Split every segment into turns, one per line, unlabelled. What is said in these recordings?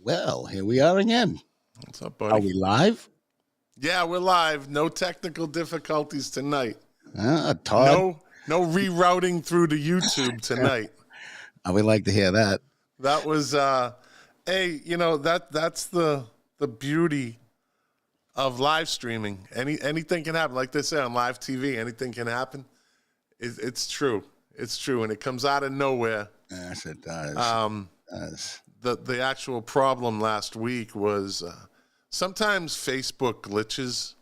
Well, here we are again.
What's up, buddy?
Are we live?
Yeah, we're live. No technical difficulties tonight.
Todd?
No rerouting through to YouTube tonight.
I would like to hear that.
That was, hey, that's the beauty of live streaming. Anything can happen. Like they say on live TV, anything can happen. It's true. It's true, and it comes out of nowhere.
Yes, it does.
The actual problem last week was sometimes Facebook glitches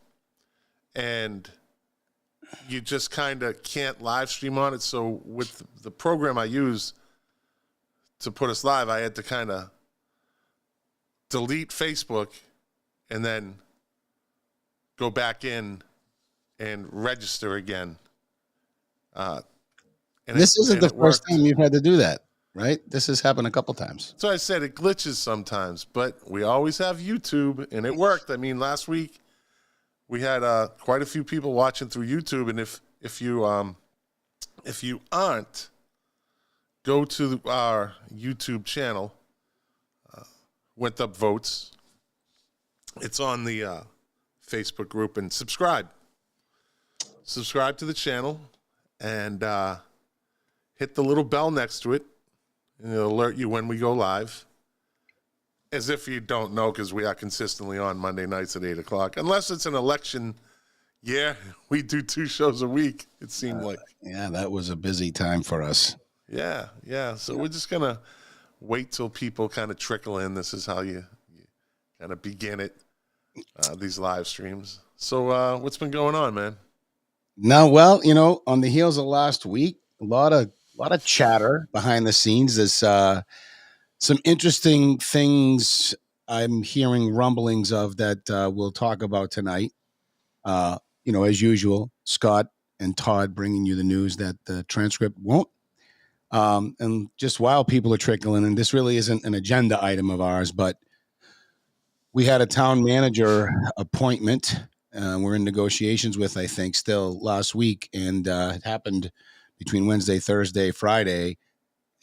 and you just kind of can't live stream on it. So with the program I use to put us live, I had to kind of delete Facebook and then go back in and register again.
This isn't the first time you've had to do that. Right? This has happened a couple times.
So I said it glitches sometimes, but we always have YouTube, and it worked. I mean, last week we had quite a few people watching through YouTube, and if you aren't, go to our YouTube channel, Winthrop Votes. It's on the Facebook group, and subscribe. Subscribe to the channel, and hit the little bell next to it. And it'll alert you when we go live. As if you don't know, because we are consistently on Monday nights at 8 o'clock. Unless it's an election year, we do 2 shows a week, it seemed like.
Yeah, that was a busy time for us.
Yeah. So we're just going to wait till people kind of trickle in. This is how you kind of begin it, these live streams. So what's been going on, man?
No, well, on the heels of last week, a lot of chatter behind the scenes. There's some interesting things I'm hearing rumblings of that we'll talk about tonight. As usual, Scott and Todd bringing you the news that the transcript won't. And just while people are trickling, and this really isn't an agenda item of ours, but we had a town manager appointment. We're in negotiations with, I think, still last week, and it happened between Wednesday, Thursday, Friday,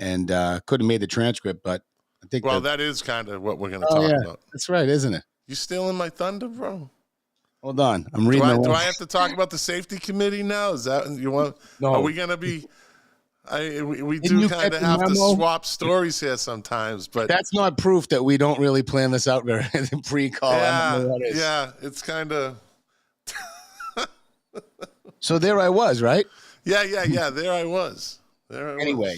and could have made the transcript, but I think
that is kind of what we're going to talk about.
That's right, isn't it?
You stealing my thunder, bro?
Hold on, I'm reading.
Do I have to talk about the safety committee now? Is that you want?
No.
Are we going to be? We do kind of have to swap stories here sometimes, but
that's not proof that we don't really plan this out very pre-call.
Yeah, it's kind of.
So there I was, right?
Yeah. There I was.
Anyway,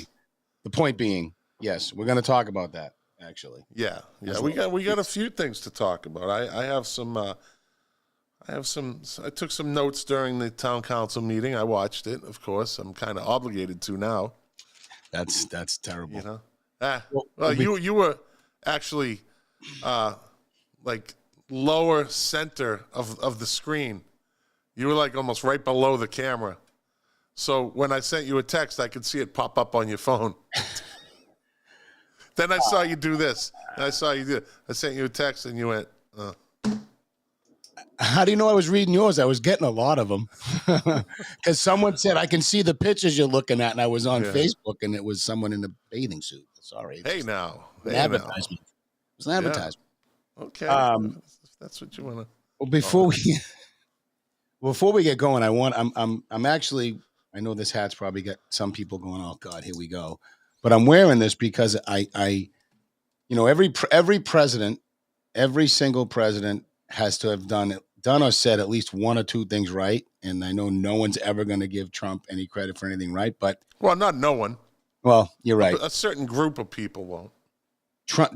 the point being, yes, we're going to talk about that. Actually,
yeah. We got a few things to talk about. I have some. I took some notes during the town council meeting. I watched it, of course. I'm kind of obligated to now.
That's terrible.
You were actually like lower center of the screen. You were like almost right below the camera. So when I sent you a text, I could see it pop up on your phone. Then I saw you do this. And I saw you do it. I sent you a text, and you went,
How do you know I was reading yours? I was getting a lot of them. Because someone said, I can see the pictures you're looking at, and I was on Facebook, and it was someone in a bathing suit. Sorry.
Hey, now.
Advertisement. It was an advertisement.
Yeah. Okay. That's what you want to.
Well, before we get going, I'm actually, I know this hat's probably got some people going, oh God, here we go. But I'm wearing this because every president, every single president has to have done or said at least one or two things right. And I know no one's ever going to give Trump any credit for anything right, but.
Well, not no one.
Well, you're right.
A certain group of people won't.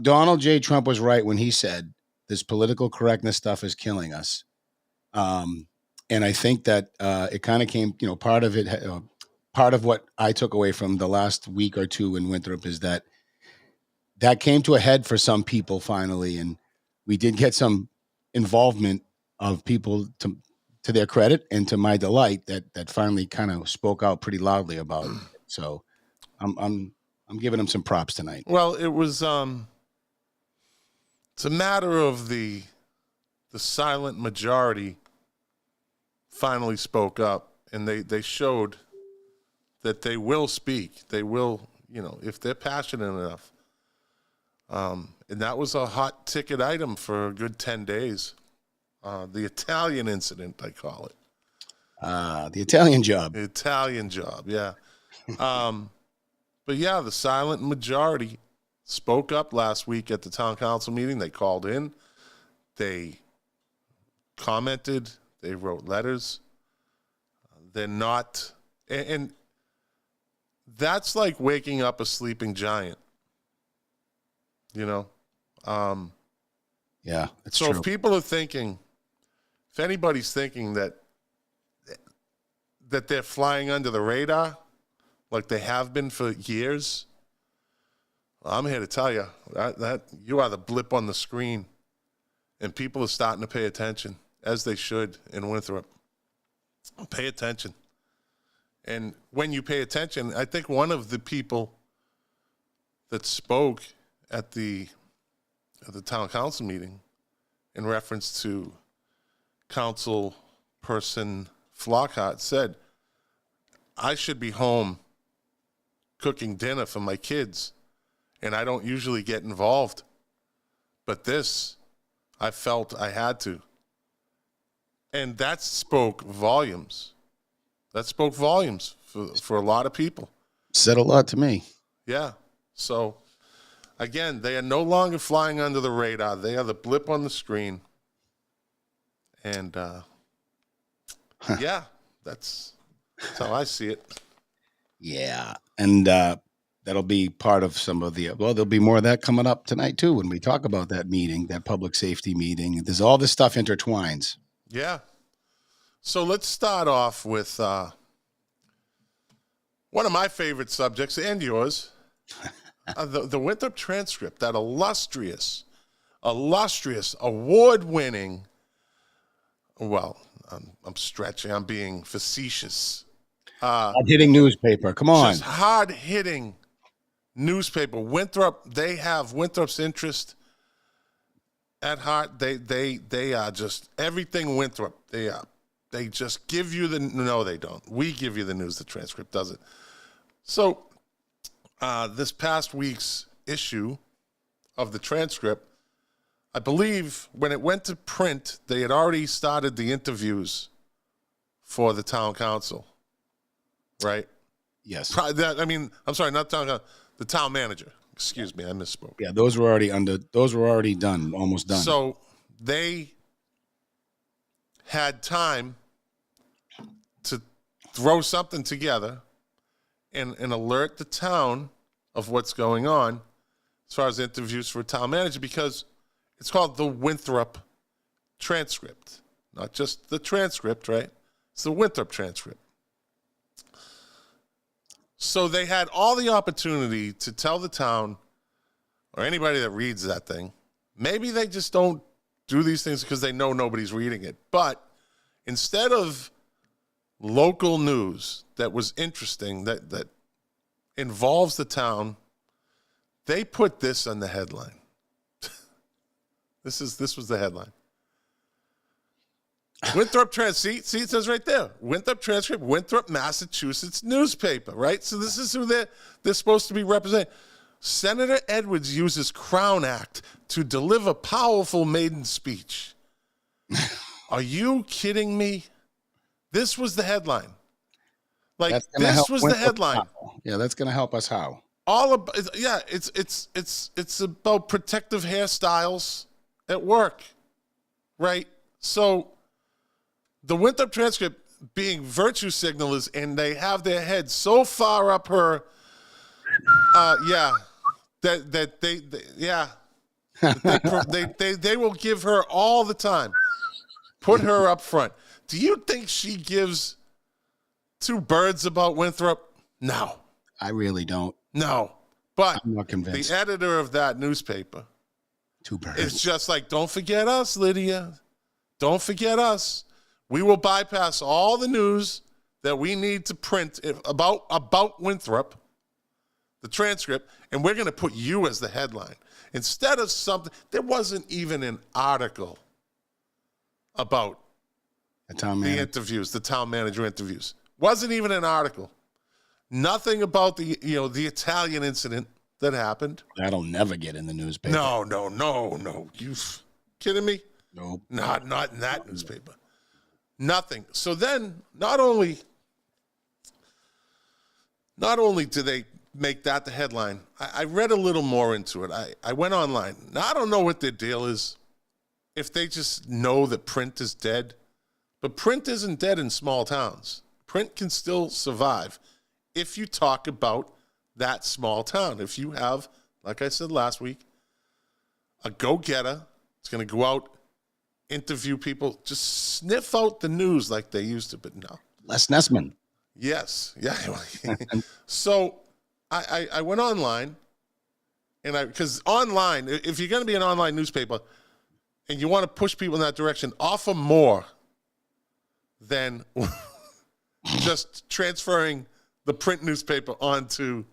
Donald J. Trump was right when he said this political correctness stuff is killing us. And I think that it kind of came, part of it, part of what I took away from the last week or two in Winthrop is that came to a head for some people finally, and we did get some involvement of people to their credit and to my delight that finally kind of spoke out pretty loudly about it. So I'm giving them some props tonight.
Well, it was it's a matter of the silent majority finally spoke up, and they showed that they will speak. They will, if they're passionate enough. And that was a hot ticket item for a good 10 days. The Italian incident, I call it.
The Italian job.
The Italian job, yeah. But yeah, the silent majority spoke up last week at the town council meeting. They called in. They commented. They wrote letters. They're not, and that's like waking up a sleeping giant.
Yeah, that's
so
true.
if people are thinking, if anybody's thinking that they're flying under the radar, like they have been for years, well, I'm here to tell you that you are the blip on the screen, and people are starting to pay attention, as they should in Winthrop. Pay attention. And when you pay attention, I think one of the people that spoke at the town council meeting in reference to council person Flockhart said, I should be home cooking dinner for my kids, and I don't usually get involved. But this, I felt I had to. And that spoke volumes. That spoke volumes for a lot of people.
Said a lot to me.
Yeah. So, again, they are no longer flying under the radar. They are the blip on the screen. And, yeah, that's how I see it.
Yeah. And that'll be part of some of there'll be more of that coming up tonight, too, when we talk about that meeting, that public safety meeting. There's all this stuff intertwines.
Yeah. So let's start off with one of my favorite subjects and yours, the Winthrop Transcript, that illustrious, award-winning, well, I'm stretching, I'm being facetious.
Hard-hitting newspaper, come on.
Just hard-hitting newspaper. Winthrop, they have Winthrop's interest at heart. They are just everything Winthrop. They just give you no, they don't. We give you the news. The Transcript does it. So this past week's issue of the Transcript, I believe when it went to print, they had already started the interviews for the town council, right?
Yes.
I'm sorry, not town council, the town manager. Excuse me, I misspoke.
Yeah, those were already done, almost done.
So they had time to throw something together and alert the town of what's going on as far as interviews for a town manager, because it's called the Winthrop Transcript, not just the Transcript, right? It's the Winthrop Transcript. So they had all the opportunity to tell the town or anybody that reads that thing, maybe they just don't do these things because they know nobody's reading it. But instead of local news that was interesting, that involves the town, they put this on the headline. This was the headline. Winthrop Transcript, see, it says right there, Winthrop Transcript, Winthrop, Massachusetts newspaper, right? So this is who they're supposed to be representing. Senator Edwards uses Crown Act to deliver powerful maiden speech. Are you kidding me? This was the headline. Like, this was the headline.
Yeah, that's going to help us how?
It's about protective hairstyles at work, right? So the Winthrop Transcript being virtue signalers, and they have their heads so far up her, they will give her all the time. Put her up front. Do you think she gives two birds about Winthrop? No.
I really don't.
No. But
I'm not convinced.
the editor of that newspaper
Two birds.
is just like, don't forget us, Lydia. Don't forget us. We will bypass all the news that we need to print about Winthrop, the transcript, and we're going to put you as the headline. Instead of something, there wasn't even an article about
The town
the
manager.
interviews, the town manager interviews. Wasn't even an article. Nothing about the Italian incident that happened.
That'll never get in the newspaper.
No. You kidding me?
Nope.
Not in that newspaper. Nothing. So then, not only do they make that the headline, I read a little more into it. I went online. Now, I don't know what their deal is, if they just know that print is dead. But print isn't dead in small towns. Print can still survive if you talk about that small town. If you have, like I said last week, a go-getter, it's going to go out, interview people, just sniff out the news like they used to, but no.
Les Nessman.
Yes. Yeah. So I went online, and because online, if you're going to be an online newspaper and you want to push people in that direction, offer more than just transferring the print newspaper onto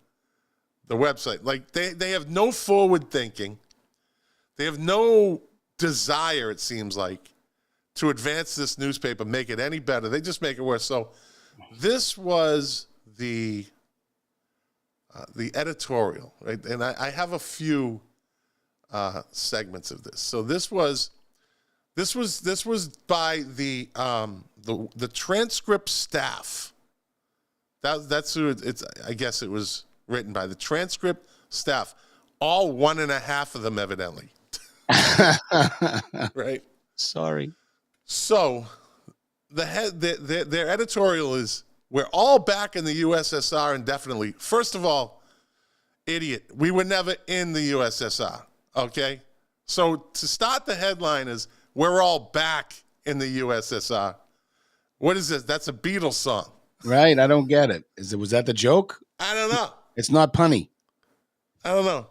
the website. Like they have no forward thinking. They have no desire, it seems like, to advance this newspaper, make it any better. They just make it worse. So this was the editorial, right? And I have a few segments of this. So this was by the Transcript staff. That's who it's. I guess it was written by the Transcript staff. All 1.5 of them, evidently. Right.
Sorry.
So their editorial is, we're all back in the USSR indefinitely. First of all, idiot, we were never in the USSR, okay? So to start the headline is, we're all back in the USSR. What is this? That's a Beatles song.
Right. I don't get it. Was that the joke?
I don't know.
It's not punny.
I don't know.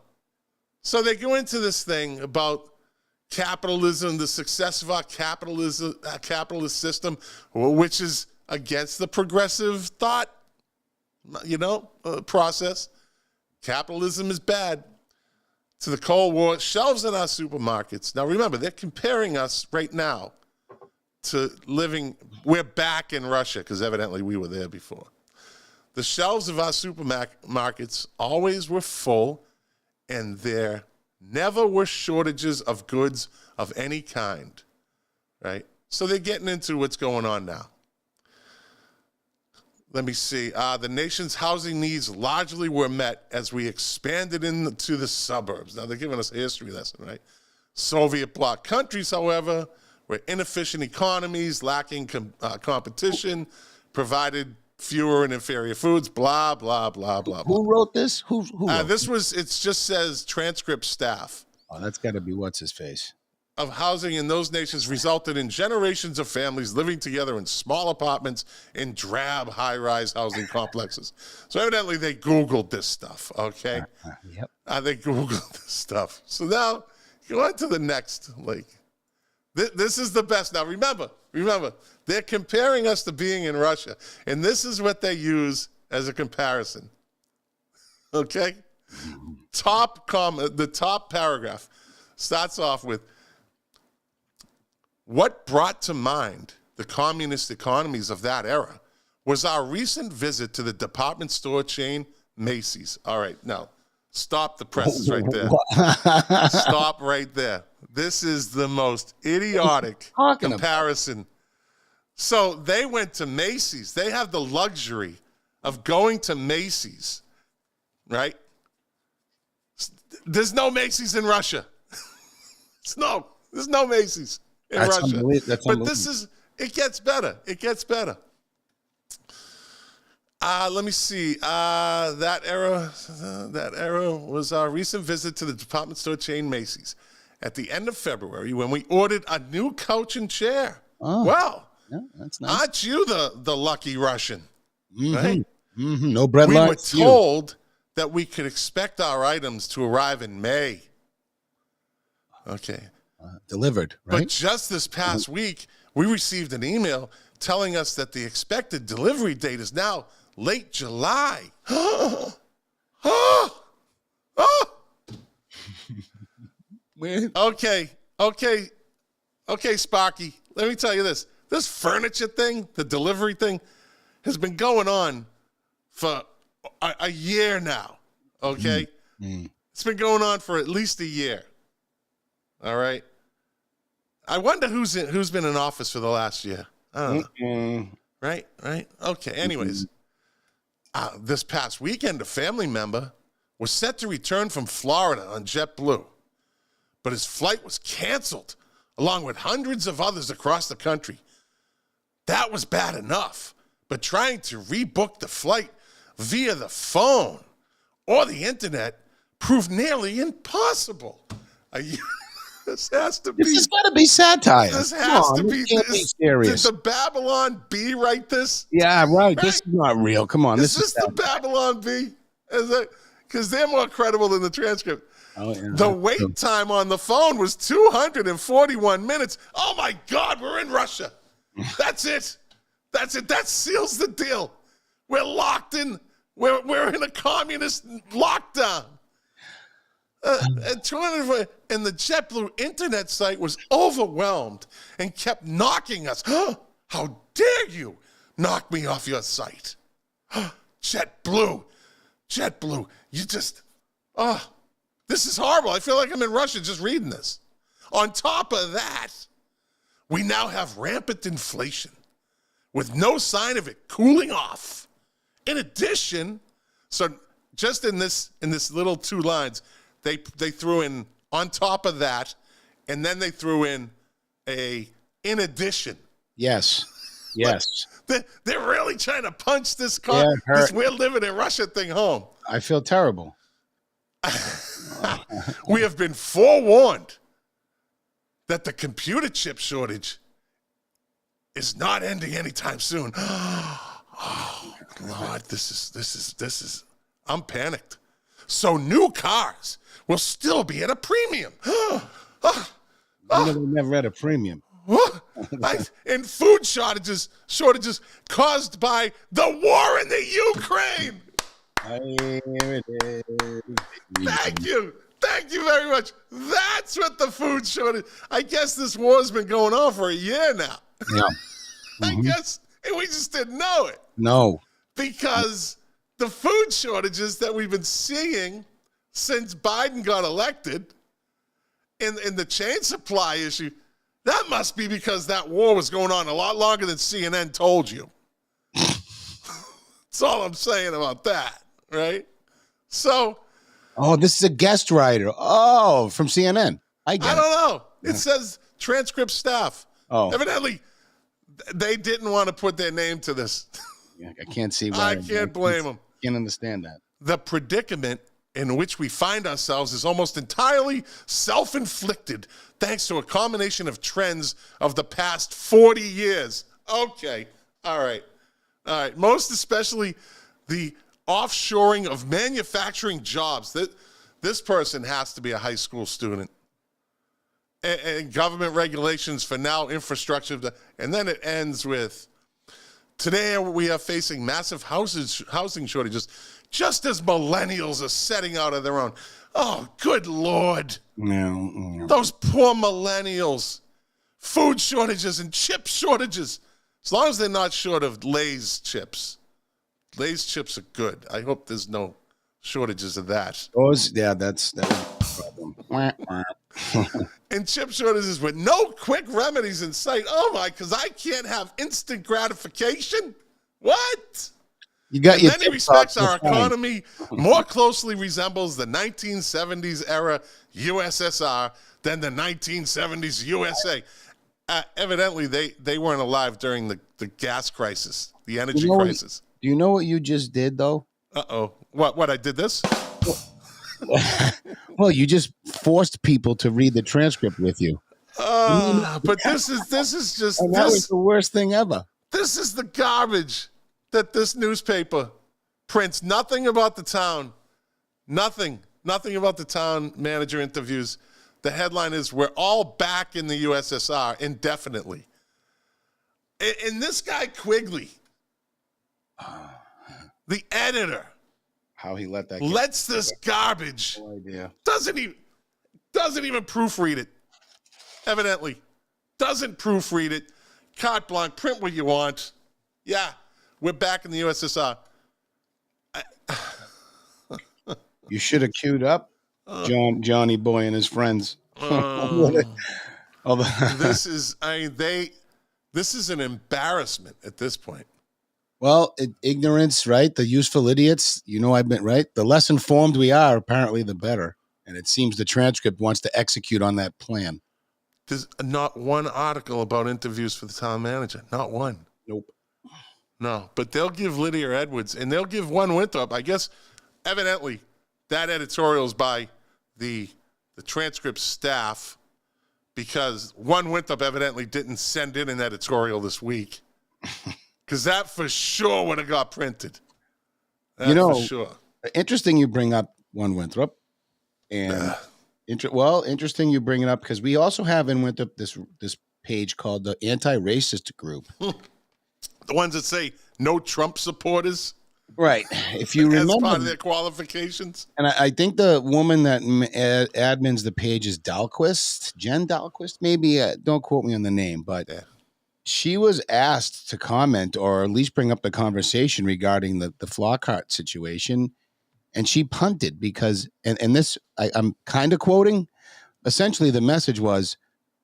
So they go into this thing about capitalism, the success of our capitalist system, which is against the progressive thought, process. Capitalism is bad. To the Cold War, shelves in our supermarkets. Now remember, they're comparing us right now to we're back in Russia, because evidently we were there before. The shelves of our supermarkets always were full, and there never were shortages of goods of any kind, right? So they're getting into what's going on now. Let me see. The nation's housing needs largely were met as we expanded into the suburbs. Now, they're giving us a history lesson, right? Soviet bloc countries, however, were inefficient economies, lacking competition, provided fewer and inferior foods, blah, blah, blah, blah, blah.
Who wrote this? Who wrote
It just says Transcript staff.
Oh, that's got to be what's his face.
Of housing in those nations resulted in generations of families living together in small apartments in drab high-rise housing complexes. So evidently they Googled this stuff, okay?
Yep.
They Googled this stuff. So now, go on to the next, this is the best. Now remember, they're comparing us to being in Russia, and this is what they use as a comparison, okay? The top paragraph starts off with, what brought to mind the communist economies of that era was our recent visit to the department store chain Macy's. All right, now, stop the presses right there. Stop right there. This is the most idiotic comparison. So they went to Macy's. They have the luxury of going to Macy's, right? There's no Macy's in Russia. There's no Macy's in Russia. But it gets better. It gets better. Let me see. That era was our recent visit to the department store chain Macy's at the end of February, when we ordered a new couch and chair. Oh. Well,
Yeah, that's nice.
Aren't you the lucky Russian? Right?
No bread
We were
lines for you.
told that we could expect our items to arrive in May. Okay.
Delivered, right?
But just this past week, we received an email telling us that the expected delivery date is now late July. Okay, Sparky. Let me tell you this. This furniture thing, the delivery thing, has been going on for a year now, okay? It's been going on for at least a year, all right? I wonder who's been in office for the last year. I don't know. Right? Okay, anyways. This past weekend, a family member was set to return from Florida on JetBlue, but his flight was canceled, along with hundreds of others across the country. That was bad enough, but trying to rebook the flight via the phone or the internet proved nearly impossible. This has to be.
This has got to be satire.
This has to be.
Can't be serious.
Did the Babylon Bee write this?
Yeah, right. This is not real. Come on.
Is this the Babylon Bee? Because they're more credible than the Transcript.
Oh, yeah.
The wait time on the phone was 241 minutes. Oh, my God, we're in Russia. That's it. That seals the deal. We're locked in. We're in a communist lockdown. And the JetBlue internet site was overwhelmed and kept knocking us. How dare you knock me off your site? JetBlue, you just, this is horrible. I feel like I'm in Russia just reading this. On top of that, we now have rampant inflation with no sign of it cooling off. In addition, so just in this little 2 lines, they threw in on top of that, and then they threw in in addition.
Yes.
They're really trying to punch this we're living in Russia thing home.
I feel terrible.
We have been forewarned that the computer chip shortage is not ending anytime soon. Oh, Lord, this is, I'm panicked. So new cars will still be at a premium.
They never had a premium.
And food shortages caused by the war in the Ukraine.
Here it is.
Thank you very much. That's what the food shortage. I guess this war's been going on for a year now.
Yeah.
I guess, and we just didn't know it.
No.
Because the food shortages that we've been seeing since Biden got elected and the chain supply issue, that must be because that war was going on a lot longer than CNN told you. That's all I'm saying about that, right? So.
Oh, this is a guest writer. Oh, from CNN. I don't
know. It says Transcript staff.
Oh.
Evidently, they didn't want to put their name to this.
Yeah, I can't see why.
I can't blame them.
Can't understand that.
The predicament in which we find ourselves is almost entirely self-inflicted, thanks to a combination of trends of the past 40 years. Okay. All right. Most especially the offshoring of manufacturing jobs. This person has to be a high school student. And government regulations for now infrastructure. And then it ends with, today we are facing massive housing shortages just as millennials are setting out on their own. Oh, good Lord.
No.
Those poor millennials. Food shortages and chip shortages. As long as they're not short of Lay's chips. Lay's chips are good. I hope there's no shortages of that.
That's a problem.
And chip shortages with no quick remedies in sight. Oh my, because I can't have instant gratification? What?
You got
in many respects, our economy more closely resembles the 1970s era USSR than the 1970s USA. Evidently, they weren't alive during the gas crisis, the energy crisis.
Do you know what you just did, though?
Uh-oh. What, I did this?
Well, you just forced people to read the transcript with you.
But this is just
And that was the worst thing ever.
This is the garbage that this newspaper prints. Nothing about the town. Nothing about the town manager interviews. The headline is, "We're all back in the USSR indefinitely." And this guy Quigley, the editor,
how he let that
lets this garbage.
No idea.
Doesn't even proofread it. Evidently, doesn't proofread it. Carte blanche, print what you want. Yeah, we're back in the USSR.
You should have queued up Johnny Boy and his friends.
This is an embarrassment at this point.
Well, ignorance, right? The useful idiots. I've been right. The less informed we are, apparently, the better. And it seems the Transcript wants to execute on that plan.
There's not one article about interviews for the town manager. Not one.
Nope.
No, but they'll give Lydia Edwards, and they'll give one Winthrop. I guess, evidently, that editorial is by the Transcript staff, because one Winthrop evidently didn't send in an editorial this week, because that for sure would have got printed. That for sure.
Interesting you bring up one Winthrop. And interesting you bring it up, because we also have in Winthrop this page called the Anti-Racist Group.
The ones that say no Trump supporters.
Right. If you remember.
As part of their qualifications.
And I think the woman that admins the page is Dahlquist, Jen Dahlquist, maybe. Don't quote me on the name, but she was asked to comment or at least bring up the conversation regarding the Flockhart situation. And she punted because, and this, I'm kind of quoting, essentially the message was,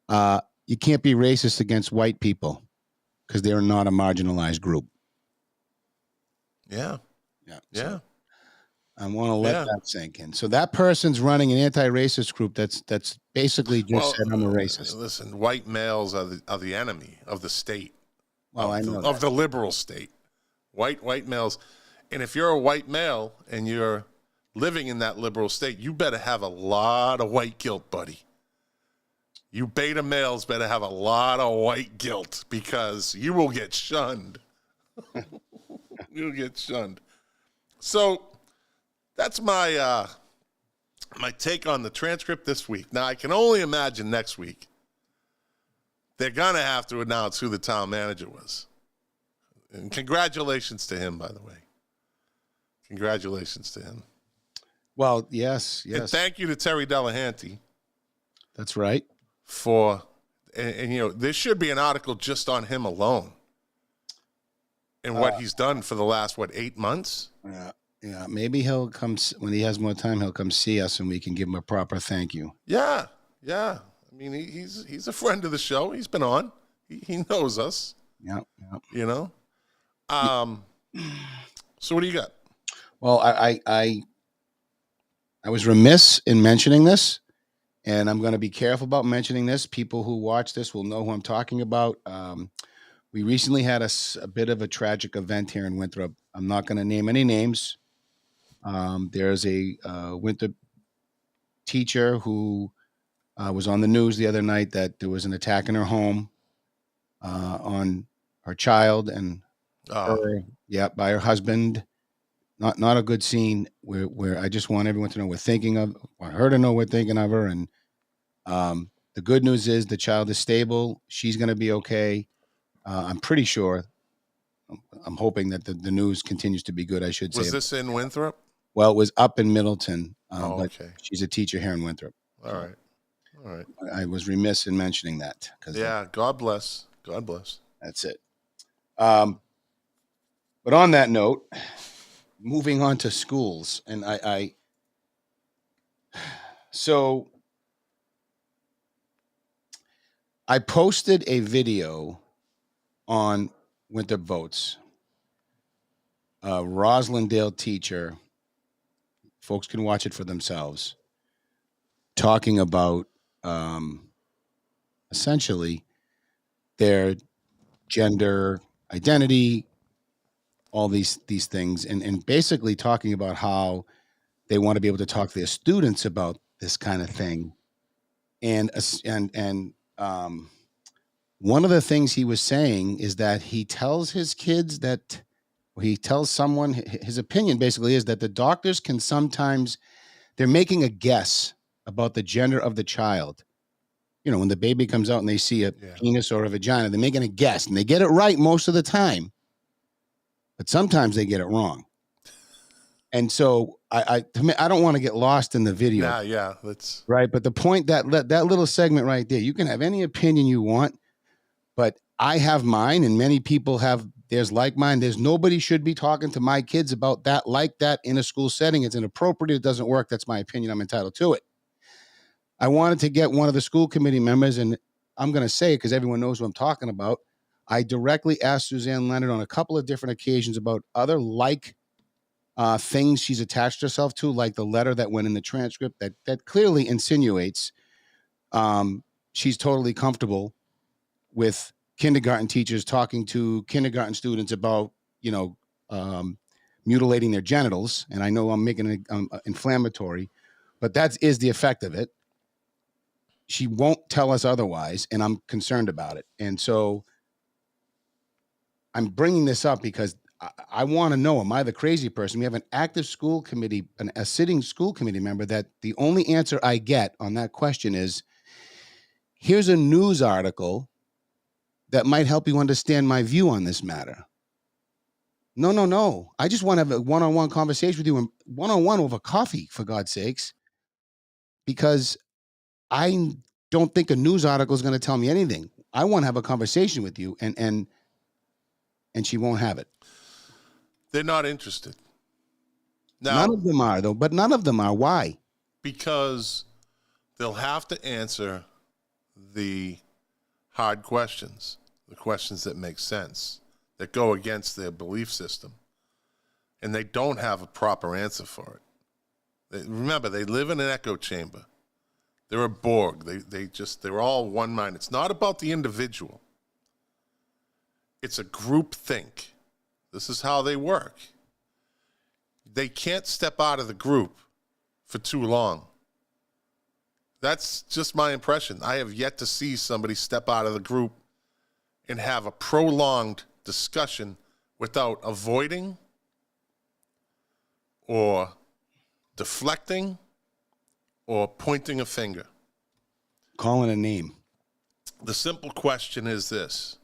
you can't be racist against white people because they're not a marginalized group.
Yeah.
So I want to let that sink in. So that person's running an anti-racist group that's basically just said I'm a racist.
Listen, white males are the enemy of the state.
Well, I know
of the liberal state. White males. And if you're a white male and you're living in that liberal state, you better have a lot of white guilt, buddy. You beta males better have a lot of white guilt, because you will get shunned. You'll get shunned. So that's my my take on the Transcript this week. Now, I can only imagine next week they're going to have to announce who the town manager was. And congratulations to him, by the way. Congratulations to him.
Well, yes.
And thank you to Terry Delahanty.
That's right.
And there should be an article just on him alone and what he's done for the last, 8 months?
Yeah. Maybe he'll come, when he has more time, he'll come see us and we can give him a proper thank you.
Yeah. I mean, he's a friend of the show. He's been on. He knows us.
Yeah.
So what do you got?
Well, I was remiss in mentioning this, and I'm going to be careful about mentioning this. People who watch this will know who I'm talking about. We recently had a bit of a tragic event here in Winthrop. I'm not going to name any names. There's a Winthrop teacher who was on the news the other night that there was an attack in her home on her child and by her husband. Not a good scene. Where I just want everyone to know want her to know we're thinking of her. And the good news is the child is stable. She's going to be okay. I'm pretty sure. I'm hoping that the news continues to be good. I should say.
Was this in Winthrop?
Well, it was up in Middleton.
But
okay. She's a teacher here in Winthrop.
All right.
I was remiss in mentioning that.
God bless.
That's it. But on that note, moving on to schools, and so I posted a video on Winthrop Votes. A Roslindale teacher, folks can watch it for themselves, talking about essentially their gender identity, all these things, and basically talking about how they want to be able to talk to their students about this kind of thing, and one of the things he was saying is that he tells his kids that, or he tells someone, his opinion basically is that the doctors can sometimes, they're making a guess about the gender of the child. When the baby comes out and they see a
Yeah.
penis or a vagina, they're making a guess and they get it right most of the time, but sometimes they get it wrong. And so I don't want to get lost in the video.
Nah, yeah, that's
right. But the point that little segment right there, you can have any opinion you want, but I have mine and many people have theirs like mine. There's nobody should be talking to my kids about that like that in a school setting. It's inappropriate. It doesn't work. That's my opinion. I'm entitled to it. I wanted to get one of the school committee members, and I'm going to say it because everyone knows what I'm talking about. I directly asked Suzanne Leonard on a couple of different occasions about other things she's attached herself to, like the letter that went in the transcript that clearly insinuates she's totally comfortable with kindergarten teachers talking to kindergarten students about, mutilating their genitals. And I know I'm making it inflammatory, but that is the effect of it. She won't tell us otherwise, and I'm concerned about it. And so I'm bringing this up because I want to know, am I the crazy person? We have an active school committee, a sitting school committee member that the only answer I get on that question is, here's a news article that might help you understand my view on this matter. No. I just want to have a one-on-one conversation with you, and one-on-one over coffee, for God's sakes, because I don't think a news article is going to tell me anything. I want to have a conversation with you, and she won't have it.
they're not interested. Now,
None of them are, though, but none of them are. Why?
because they'll have to answer the hard questions, the questions that make sense, that go against their belief system, and they don't have a proper answer for it. Remember, they live in an echo chamber. They're a Borg. They're all one mind. It's not about the individual. It's a group think. This is how they work. They can't step out of the group for too long. That's just my impression. I have yet to see somebody step out of the group and have a prolonged discussion without avoiding or deflecting or pointing a finger.
Calling a name.
The simple question is this: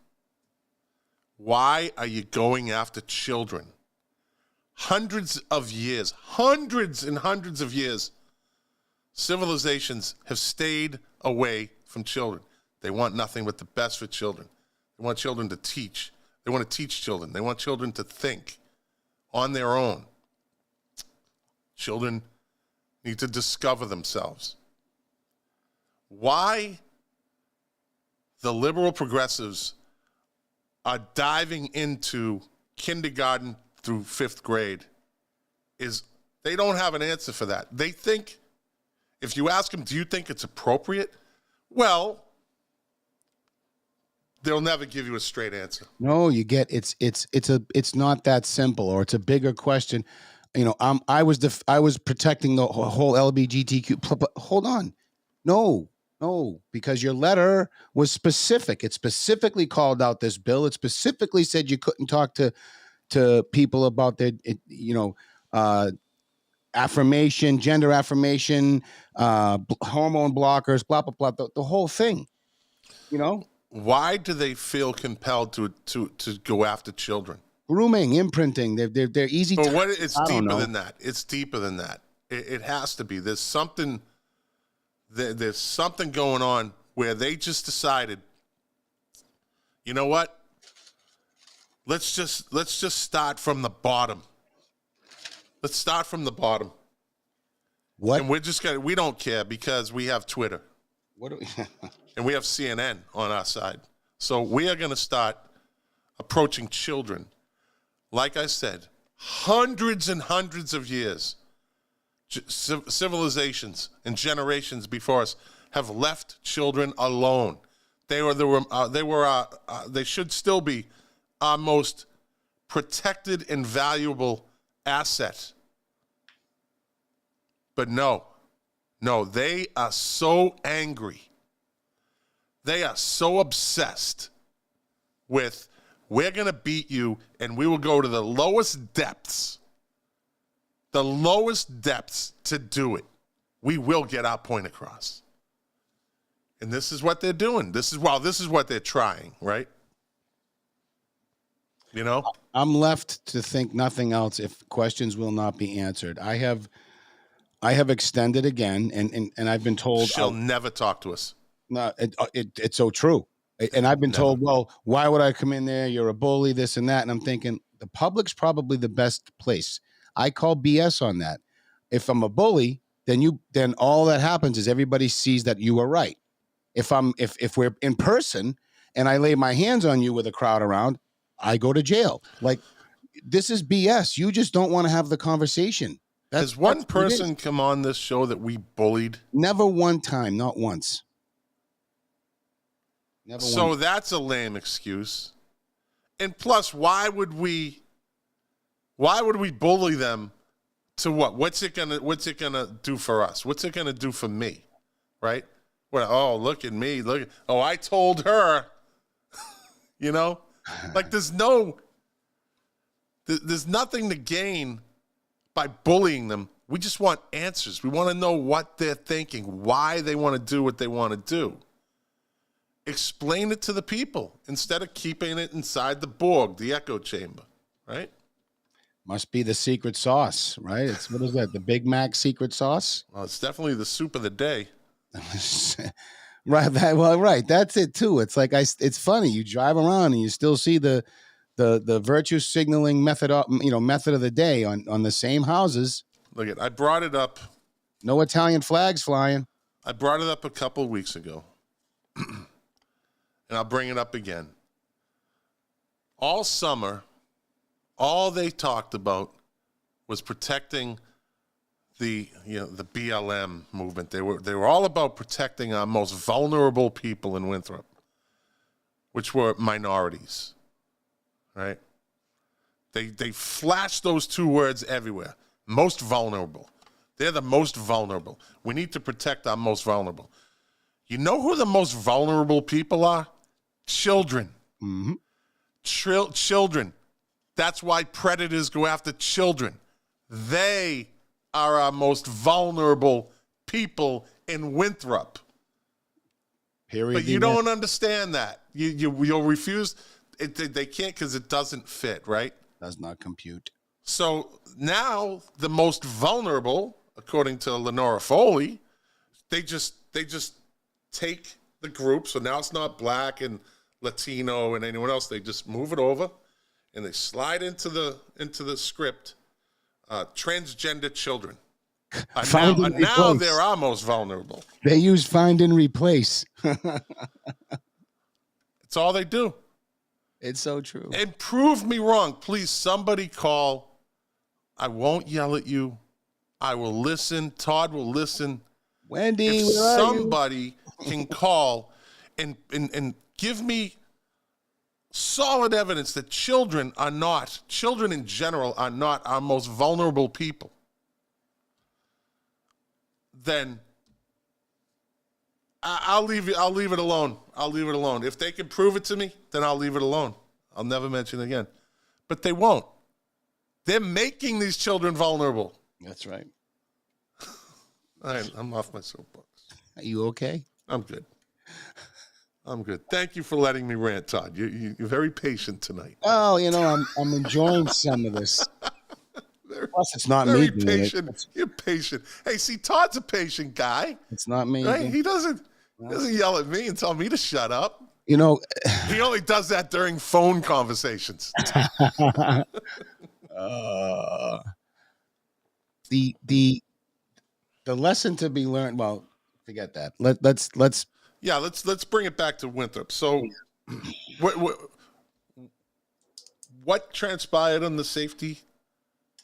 why are you going after children? Hundreds and hundreds of years, civilizations have stayed away from children. They want nothing but the best for children. They want children to teach. They want to teach children. They want children to think on their own. Children need to discover themselves. Why the liberal progressives are diving into kindergarten through 5th grade is they don't have an answer for that. They think, if you ask them, do you think it's appropriate? Well, they'll never give you a straight answer.
No, you get it's not that simple, or it's a bigger question. I was protecting the whole LGBTQ. Hold on, no, because your letter was specific. It specifically called out this bill. It specifically said you couldn't talk to people about their, affirmation, gender affirmation, hormone blockers, blah blah blah, the whole thing.
Why do they feel compelled to go after children?
Grooming, imprinting. They're easy.
But it's deeper than that. It's deeper than that. It has to be. There's something. There's something going on where they just decided, you know what? Let's just start from the bottom. Let's start from the bottom.
What?
And we don't care because we have Twitter.
What do we
and we have CNN on our side. So we are going to start approaching children. Like I said, hundreds and hundreds of years, civilizations and generations before us have left children alone. They should still be our most protected and valuable asset. But no, they are so angry They are so obsessed with, we're going to beat you, and we will go to the lowest depths to do it. We will get our point across. And this is what they're doing. This is what they're trying, right? You know?
I'm left to think nothing else if questions will not be answered. I have extended again, and I've been told
she'll never talk to us.
No, it's so true. And I've been told, well, why would I come in there? You're a bully, this and that. And I'm thinking the public's probably the best place. I call BS on that. If I'm a bully, then all that happens is everybody sees that you are right. If we're in person and I lay my hands on you with a crowd around, I go to jail. Like, this is BS. You just don't want to have the conversation.
Has one person come on this show that we bullied?
Never one time, not once.
So that's a lame excuse. And plus, why would we bully them to what? What's it gonna do for us? What's it gonna do for me? Right? Well, oh, look at me. Oh, I told her. You know? Like there's nothing to gain by bullying them. We just want answers. We want to know what they're thinking, why they want to do what they want to do. Explain it to the people instead of keeping it inside the Borg, the echo chamber, right?
Must be the secret sauce, right? What is that? The Big Mac secret sauce?
Well, it's definitely the soup of the day.
Right. Right. That's it too. It's like it's funny. You drive around and you still see the virtue signaling method of the day on the same houses.
Look at, I brought it up.
No Italian flags flying.
I brought it up a couple of weeks ago. And I'll bring it up again. All summer, all they talked about was protecting the BLM movement. They were all about protecting our most vulnerable people in Winthrop, which were minorities, right? They flashed those two words everywhere. Most vulnerable. They're the most vulnerable. We need to protect our most vulnerable. You know who the most vulnerable people are? Children.
Mm-hmm.
Children. That's why predators go after children. They are our most vulnerable people in Winthrop.
Period.
But you don't understand that. You'll refuse. They can't because it doesn't fit, right?
Does not compute.
So now the most vulnerable, according to Lenora Foley, they just take the group. So now it's not black and Latino and anyone else. They just move it over and they slide into the script. Transgender children. Now they're our most vulnerable.
They use find and replace.
It's all they do.
It's so true.
And prove me wrong. Please, somebody call. I won't yell at you. I will listen. Todd will listen.
Wendy,
if somebody can call and give me solid evidence that children in general are not our most vulnerable people, then I'll leave it alone. I'll leave it alone. If they can prove it to me, then I'll leave it alone. I'll never mention it again. But they won't. They're making these children vulnerable.
That's right.
All right, I'm off my soapbox.
Are you okay?
I'm good. Thank you for letting me rant, Todd. You're very patient tonight.
Oh, I'm enjoying some of this. Plus, it's not
very
me.
Patient. You're patient. Hey, see, Todd's a patient guy.
It's not me.
Right? He doesn't yell at me and tell me to shut up.
He
only does that during phone conversations.
The lesson to be learned. Well, forget that. Let's
bring it back to Winthrop. So, what transpired on the safety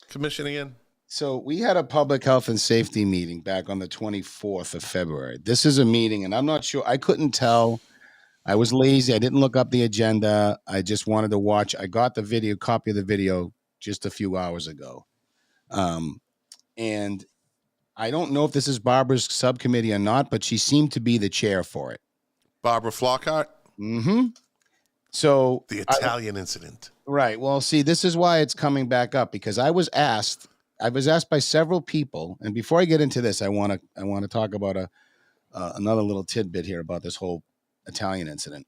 commission again?
So we had a public health and safety meeting back on the 24th of February. This is a meeting, and I'm not sure. I couldn't tell. I was lazy. I didn't look up the agenda. I just wanted to watch. I got the copy of the video just a few hours ago. And I don't know if this is Barbara's subcommittee or not, but she seemed to be the chair for it.
Barbara Flockhart,
Mm-hmm. So
the Italian incident.
right. Well, see, this is why it's coming back up, because I was asked by several people, and before I get into this, I want to talk about another little tidbit here about this whole Italian incident.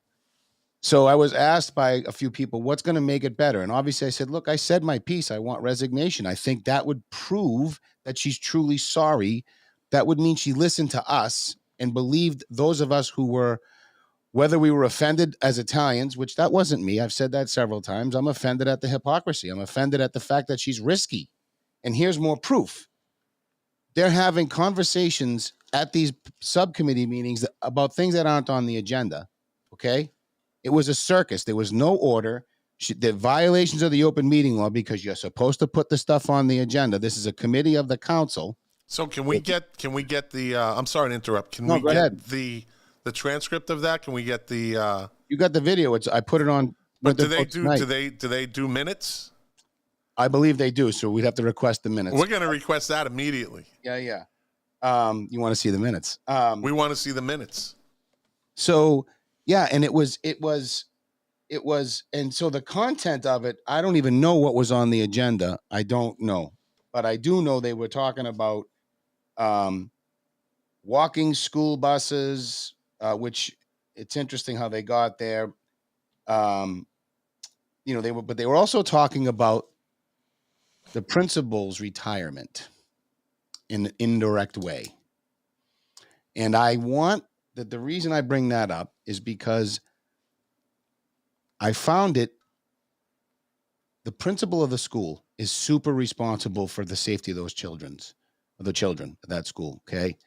So I was asked by a few people, what's going to make it better? And obviously I said, look, I said my piece. I want resignation. I think that would prove that she's truly sorry. That would mean she listened to us and believed those of us who were, whether we were offended as Italians, which that wasn't me. I've said that several times. I'm offended at the hypocrisy. I'm offended at the fact that she's risky. And here's more proof. They're having conversations at these subcommittee meetings about things that aren't on the agenda. Okay. It was a circus. There was no order. The violations of the open meeting law, because you're supposed to put the stuff on the agenda. This is a committee of the council.
So can we get the? I'm sorry to interrupt. Can we
go
get
ahead.
the transcript of that? Can we get the?
You got the video. I put it on.
But do they do minutes?
I believe they do. So we'd have to request the minutes.
We're going to request that immediately.
Yeah. You want to see the minutes?
We want to see the minutes.
So. Yeah, and it was, and so the content of it, I don't even know what was on the agenda. I don't know, but I do know they were talking about walking school buses, which it's interesting how they got there. They were also talking about the principal's retirement in an indirect way, and I want. The reason I bring that up is because I found the principal of the school is super responsible for the safety of the children at that school. Okay.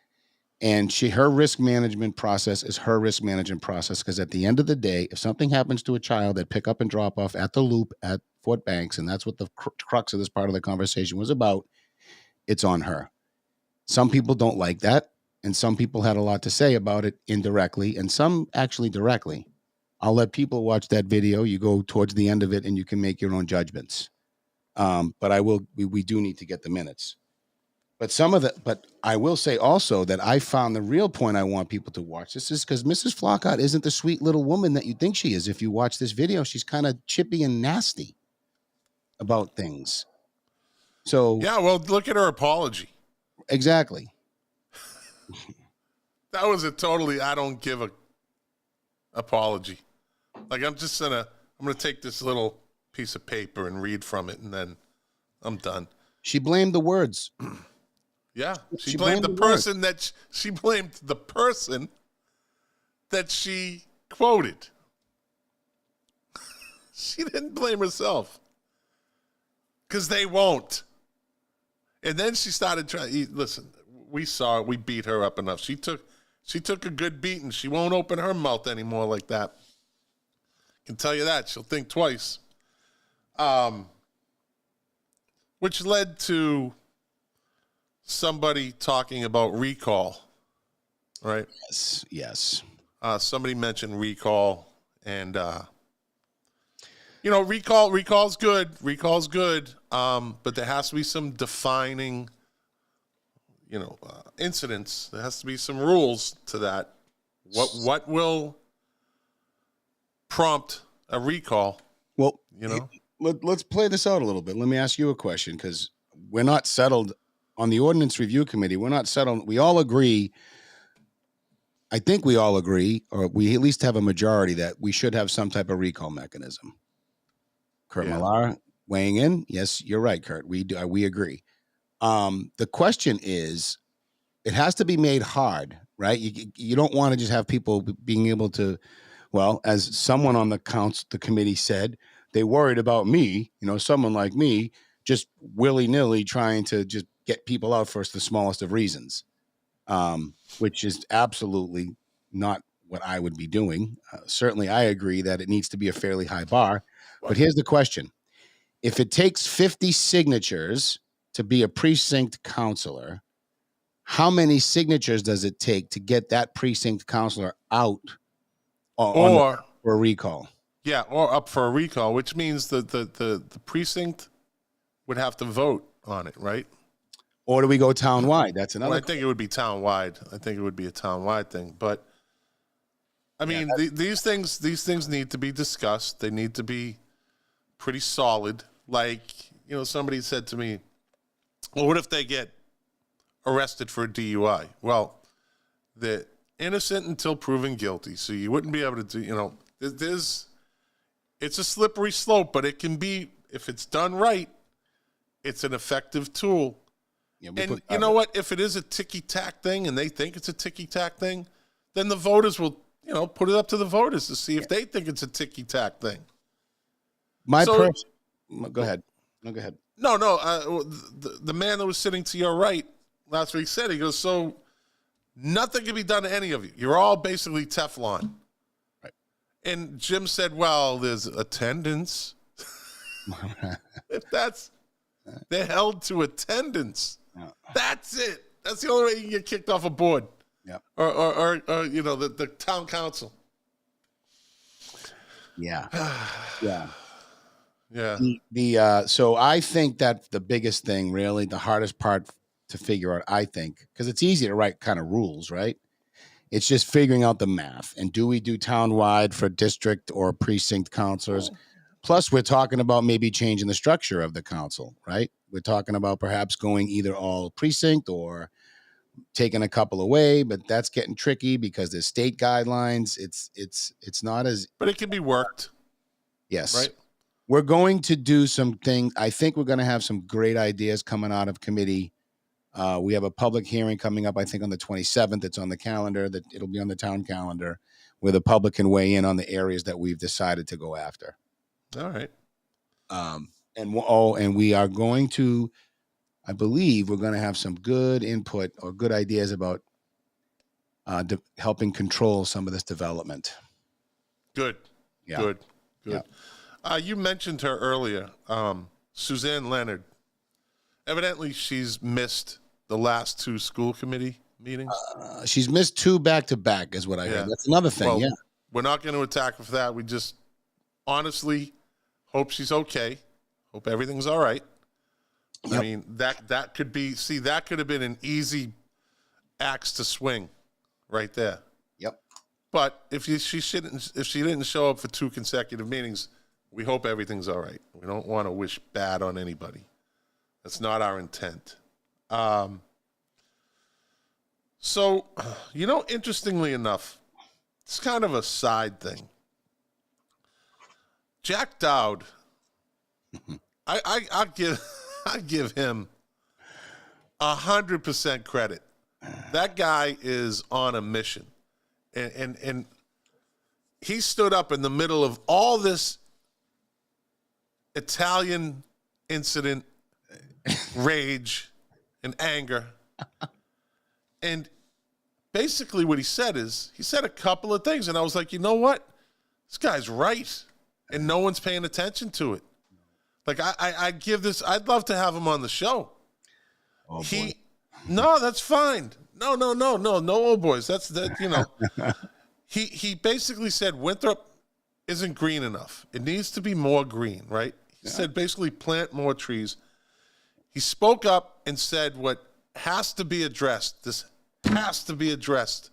And her risk management process is her risk management process. Because at the end of the day, if something happens to a child at pick up and drop off at the Loop at Fort Banks, and that's what the crux of this part of the conversation was about, it's on her. Some people don't like that. And some people had a lot to say about it indirectly, and some actually directly. I'll let people watch that video. You go towards the end of it, and you can make your own judgments. But we do need to get the minutes. But I will say also that I found the real point I want people to watch. This is because Mrs. Flockhart isn't the sweet little woman that you think she is. If you watch this video, she's kind of chippy and nasty about things. So
yeah, well, look at her apology.
Exactly.
That was a totally I don't give a apology. Like I'm gonna take this little piece of paper and read from it, and then I'm done.
She blamed the words.
Yeah, she blamed the person that she blamed the person that she quoted. She didn't blame herself because they won't. And then she started trying. Listen, we saw it. We beat her up enough. She took a good beating. She won't open her mouth anymore like that. Can tell you that. She'll think twice. Which led to somebody talking about recall, right?
Yes.
Somebody mentioned recall, and recall's good. Recall's good. But there has to be some defining, incidents. There has to be some rules to that. What will prompt a recall?
Well, let's play this out a little bit. Let me ask you a question, because we're not settled on the Ordinance Review Committee. We're not settled. We all agree. I think we all agree, or we at least have a majority, that we should have some type of recall mechanism. Kurt Millar weighing in. Yes, you're right, Kurt. We do. We agree. The question is, it has to be made hard, right? You don't want to just have people being able to, well, as someone on the committee said, they worried about me, someone like me, just willy-nilly trying to just get people out for the smallest of reasons, which is absolutely not what I would be doing. Certainly, I agree that it needs to be a fairly high bar. But here's the question. If it takes 50 signatures to be a precinct counselor, how many signatures does it take to get that precinct counselor out for a recall?
Yeah, or up for a recall, which means the precinct would have to vote on it, right?
Or do we go town-wide? That's another.
Well, I think it would be town-wide. I think it would be a town-wide thing. But I mean, these things need to be discussed. They need to be pretty solid. Like, somebody said to me, well, what if they get arrested for a DUI? Well, they're innocent until proven guilty. So you wouldn't be able to do, it's a slippery slope, but it can be, if it's done right, it's an effective tool. Yeah, and you know what? If it is a ticky-tack thing and they think it's a ticky-tack thing, then the voters will, put it up to the voters to see if they think it's a ticky-tack thing.
Go ahead. No, go ahead.
No. The man that was sitting to your right last week said, he goes, so nothing can be done to any of you. You're all basically Teflon.
Right.
And Jim said, well, there's attendance. They're held to attendance. Yeah. That's it. That's the only way you can get kicked off a board.
Yeah.
Or the town council.
Yeah. Yeah.
Yeah.
So I think that the biggest thing, really, the hardest part to figure out, I think, because it's easy to write kind of rules, right? It's just figuring out the math. And do we do townwide for district or precinct councilors? Plus, we're talking about maybe changing the structure of the council, right? We're talking about perhaps going either all precinct or taking a couple away, but that's getting tricky because there's state guidelines. It's not as...
But it can be worked.
Yes.
Right?
We're going to do some things. I think we're going to have some great ideas coming out of committee. We have a public hearing coming up, I think, on the 27th. It's on the calendar. That it'll be on the town calendar where the public can weigh in on the areas that we've decided to go after.
All right.
And we are going to, I believe we're going to have some good input or good ideas about helping control some of this development.
Good. Yeah. Good. Yeah. You mentioned her earlier, Suzanne Leonard. Evidently, she's missed the last 2 school committee meetings.
She's missed 2 back-to-back is what I heard. That's another thing, well,
We're not going to attack her for that. We just honestly hope she's okay. Hope everything's all right. Yep. I mean, that could be, that could have been an easy axe to swing right there.
Yep.
But if she didn't show up for 2 consecutive meetings, we hope everything's all right. We don't want to wish bad on anybody. That's not our intent. So, interestingly enough, it's kind of a side thing. Jack Dowd, I give him 100% credit. That guy is on a mission, and he stood up in the middle of all this Italian incident, rage, and anger, and basically what he said a couple of things, and I was like, you know what, this guy's right. And no one's paying attention to it. Like I'd love to have him on the show.
Oh, boy.
No, that's fine. No, old boys. He basically said Winthrop isn't green enough. It needs to be more green, right? He said basically plant more trees. He spoke up and said what has to be addressed. This has to be addressed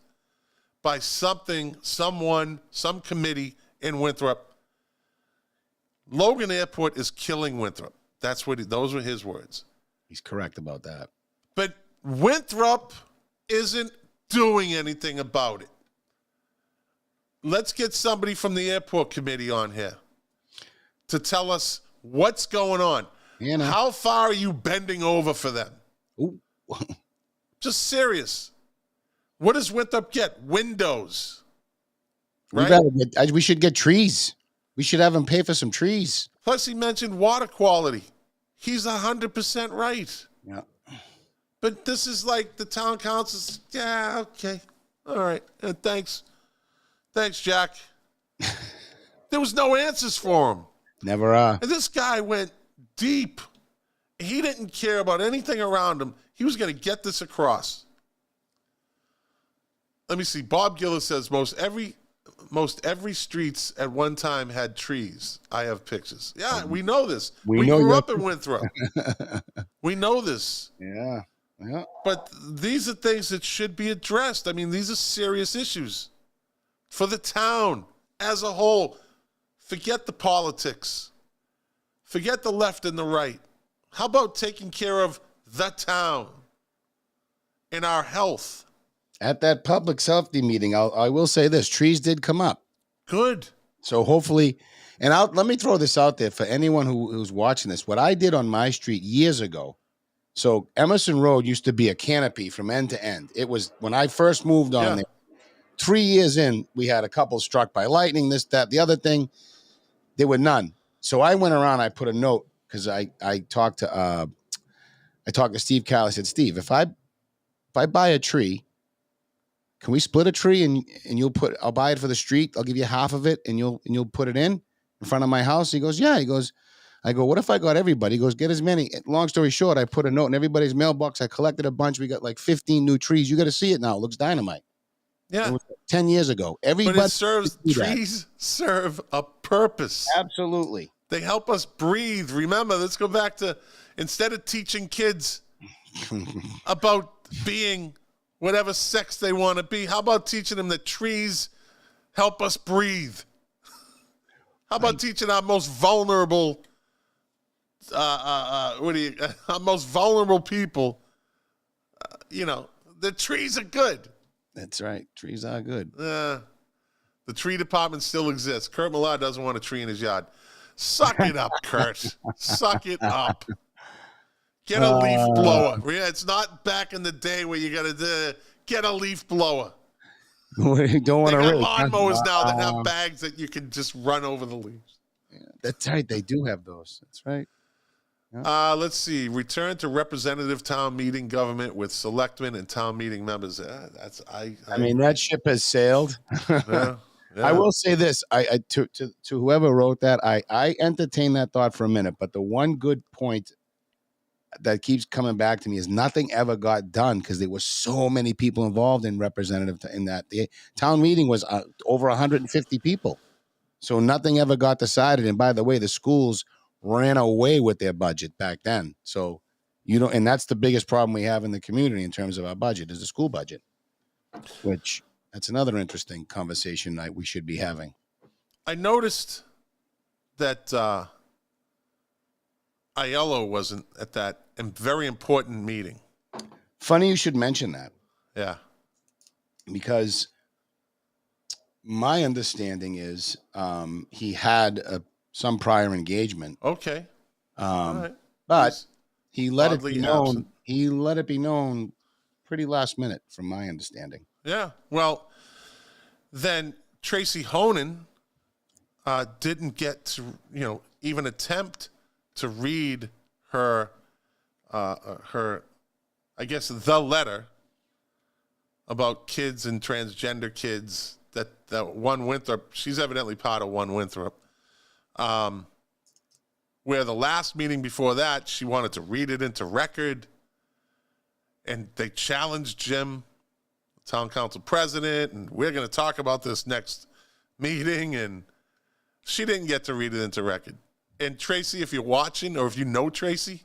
by someone, some committee in Winthrop. Logan Airport is killing Winthrop. Those were his words.
He's correct about that.
But Winthrop isn't doing anything about it. Let's get somebody from the airport committee on here to tell us what's going on. How far are you bending over for them?
Ooh.
Just serious. What does Winthrop get? Windows. Right?
We should get trees. We should have him pay for some trees.
Plus, he mentioned water quality. He's 100% right.
Yeah.
But this is like the town council's, okay. All right. Thanks. Thanks, Jack. There was no answers for him.
Never are.
And this guy went deep. He didn't care about anything around him. He was going to get this across. Let me see. Bob Gillis says most every streets at one time had trees. I have pictures. Yeah, we know this. We grew up in Winthrop. We know this.
Yeah.
But these are things that should be addressed. I mean, these are serious issues. for the town as a whole. Forget the politics. Forget the left and the right. How about taking care of the town and our health?
At that public safety meeting, I will say this: trees did come up.
Good.
So hopefully, and let me throw this out there for anyone who's watching this. What I did on my street years ago. So Emerson Road used to be a canopy from end to end. It was when I first moved on there. 3 years in, we had a couple struck by lightning, this, that, the other thing. There were none. So I went around, I put a note because I talked to Steve Call. I said, Steve, if I buy a tree, can we split a tree and I'll buy it for the street. I'll give you half of it and you'll put it in front of my house. He goes, yeah. He goes, I go, what if I got everybody? He goes, get as many. Long story short, I put a note in everybody's mailbox. I collected a bunch. We got like 15 new trees. You got to see it now. It looks dynamite.
Yeah.
It was 10 years ago. Everybody,
but trees serve a purpose.
Absolutely.
They help us breathe. Remember, let's go back to, instead of teaching kids about being whatever sex they want to be, how about teaching them that trees help us breathe? How about teaching our most vulnerable, our most vulnerable people, the trees are good.
That's right. Trees are good.
The tree department still exists. Kurt Millar doesn't want a tree in his yard. Suck it up, Kurt. Suck it up. Get a leaf blower. It's not back in the day where you got to get a leaf blower.
We don't want to
really.
They
got lawnmowers now that have bags that you can just run over the leaves.
Yeah, that's right. They do have those. That's right.
Yeah. Let's see. Return to representative town meeting government with selectmen and town meeting members. I
mean, that ship has sailed.
Yeah.
I will say this: to whoever wrote that, I entertained that thought for a minute. But the one good point that keeps coming back to me is nothing ever got done because there were so many people involved in representative in that. The town meeting was over 150 people, so nothing ever got decided. And by the way, the schools ran away with their budget back then. So and that's the biggest problem we have in the community in terms of our budget is the school budget, which that's another interesting conversation we should be having.
I noticed that Aiello wasn't at that very important meeting.
Funny you should mention that.
Yeah.
Because my understanding is he had some prior engagement.
Okay.
All right. But he let it be known. Absent. He let it be known pretty last minute, from my understanding.
Yeah. Well, then Tracy Honan didn't get to, even attempt to read her, I guess, the letter about kids and transgender kids that one Winthrop, she's evidently part of one Winthrop, where the last meeting before that, she wanted to read it into record, and they challenged Jim, town council president, and we're going to talk about this next meeting, and she didn't get to read it into record. And Tracy, if you're watching or if you know Tracy,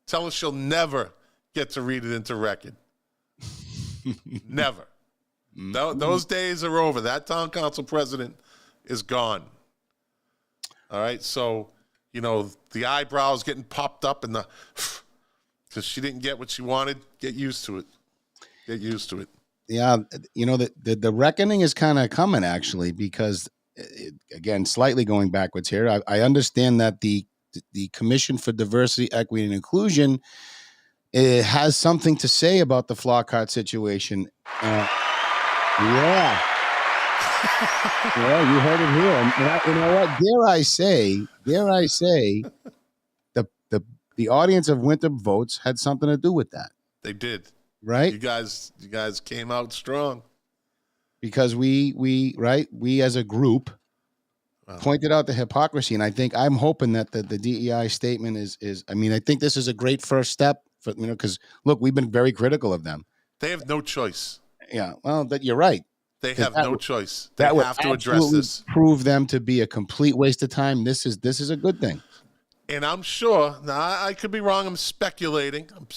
tell her she'll never get to read it into record. Never. Those days are over. That town council president is gone. All right, so, the eyebrows getting popped up and because she didn't get what she wanted, get used to it. Get used to it.
Yeah, the reckoning is kind of coming, actually, because, again, slightly going backwards here, I understand that the Commission for Diversity, Equity, and Inclusion has something to say about the Flockhart situation. Yeah. Yeah, you heard it here. And you know what? Dare I say, the audience of Winthrop Votes had something to do with that.
They did.
Right?
You guys came out strong.
Because we as a group pointed out the hypocrisy. And I'm hoping that the DEI statement is I think this is a great first step for, because look, we've been very critical of them.
They have no choice.
Yeah. Well, you're right.
They have no choice. They have to address this.
Prove them to be a complete waste of time. This is a good thing.
And I'm sure, now I could be wrong, I'm speculating. I'm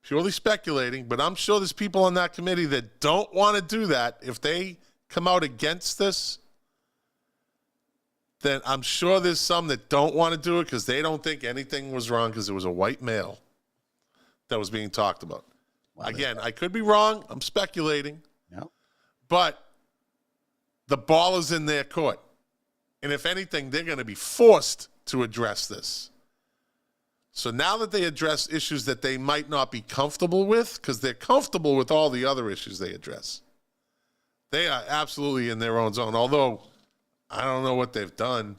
purely speculating, but I'm sure there's people on that committee that don't want to do that if they come out against this, then I'm sure there's some that don't want to do it because they don't think anything was wrong because it was a white male that was being talked about. Wow, again, I could be wrong. I'm speculating.
No.
But the ball is in their court. And if anything, they're going to be forced to address this. So now that they address issues that they might not be comfortable with, because they're comfortable with all the other issues they address, they are absolutely in their own zone. Although, I don't know what they've done.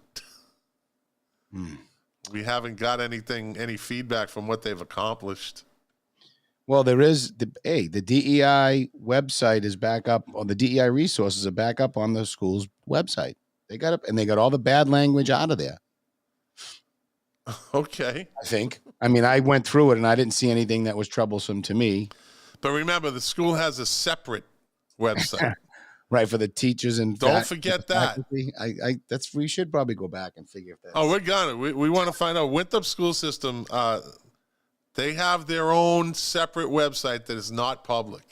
We haven't got any feedback from what they've accomplished.
Well, there is the DEI website is back up, or the DEI resources are back up on the school's website. They got up and they got all the bad language out of there.
Okay.
I think. I mean, I went through it and I didn't see anything that was troublesome to me.
But remember, the school has a separate website.
Right, for the teachers and
don't forget that.
We should probably go back and figure that.
Oh, we're gonna. We want to find out. Winthrop School System. They have their own separate website that is not public.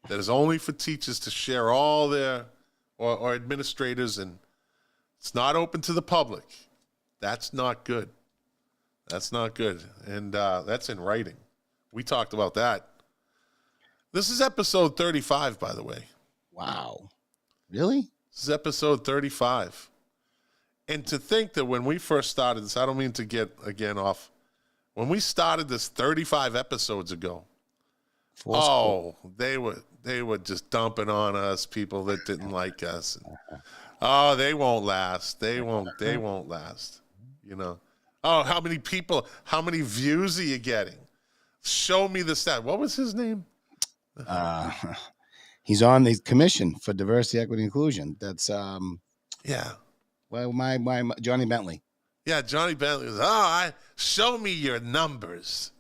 That is only for teachers to share all their or administrators, and it's not open to the public. That's not good. That's not good, and that's in writing. We talked about that. This is episode 35, by the way.
Wow. Really?
This is episode 35. And to think that when we first started this, I don't mean to get, again, off. When we started this 35 episodes ago, they were just dumping on us, people that didn't like us. And, they won't last. They won't last. You know. Oh, how many views are you getting? Show me the stat. What was his name?
He's on the Commission for Diversity, Equity, Inclusion. That's
yeah.
Well, my Johnny Bentley.
Yeah, Johnny Bentley was. Show me your numbers.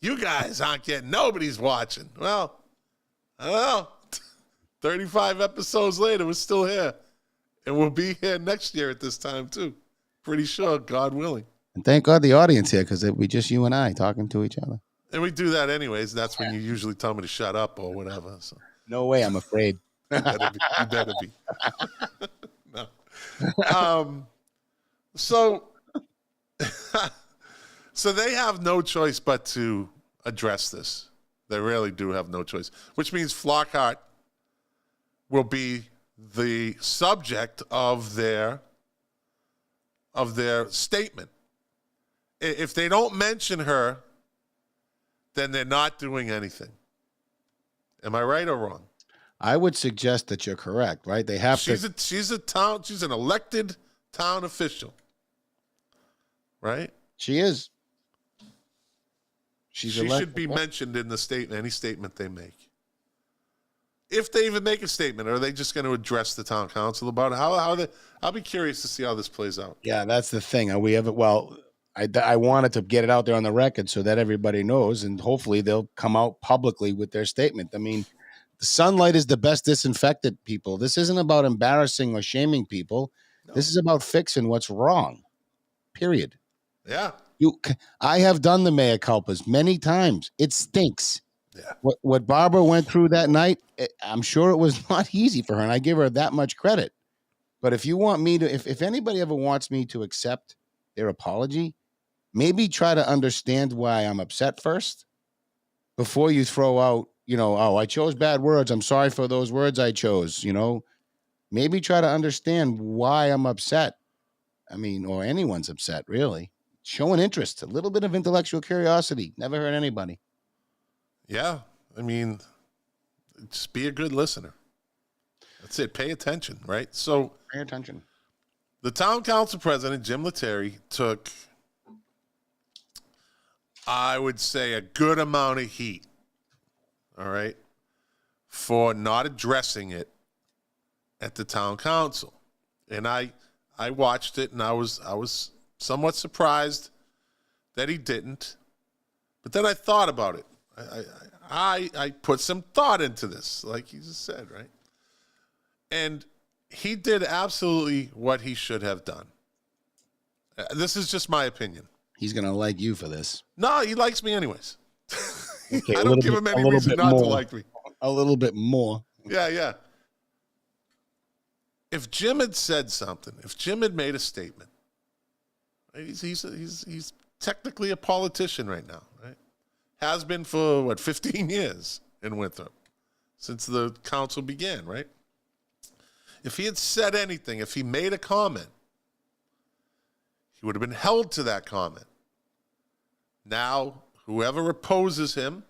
You guys aren't getting. Nobody's watching. Well, I don't know. 35 episodes later, we're still here, and we'll be here next year at this time too. Pretty sure, God willing.
And thank God the audience here, because it'd be just you and I talking to each other.
And we do that anyways. That's when you usually tell me to shut up or whatever. So.
No way, I'm afraid.
You better be. No. So they have no choice but to address this. They really do have no choice, which means Flockhart will be the subject of their statement. If they don't mention her, then they're not doing anything. Am I right or wrong?
I would suggest that you're correct, right? They have
she's an elected town official. Right?
She is.
She should be mentioned in the statement, any statement they make. If they even make a statement, are they just going to address the town council about it? I'll be curious to see how this plays out.
Yeah, that's the thing. I wanted to get it out there on the record so that everybody knows, and hopefully they'll come out publicly with their statement. I mean, the sunlight is the best disinfectant, people. This isn't about embarrassing or shaming people. No. This is about fixing what's wrong, period.
Yeah.
I have done the mea culpas many times. It stinks.
Yeah.
What Barbara went through that night, I'm sure it was not easy for her, and I give her that much credit. But if you want me to, if anybody ever wants me to accept their apology, maybe try to understand why I'm upset first before you throw out, I chose bad words. I'm sorry for those words I chose, Maybe try to understand why I'm upset. I mean, or anyone's upset, really. Show an interest, a little bit of intellectual curiosity. Never hurt anybody.
Yeah. I mean, just be a good listener. That's it. Pay attention, right? So
pay attention.
The town council president, Jim Lettieri, took, I would say, a good amount of heat, all right, for not addressing it at the town council. And I watched it, and I was somewhat surprised that he didn't. But then I thought about it. I put some thought into this, like you just said, right? And he did absolutely what he should have done. This is just my opinion.
He's going to like you for this.
No, he likes me anyways.
Okay,
I don't give him any reason not to like me.
A little bit more.
Yeah. if Jim had said something, if Jim had made a statement, right? He's technically a politician right now, right? Has been for 15 years in Winthrop, since the council began, right? If he had said anything, if he made a comment, he would have been held to that comment. Now, whoever opposes him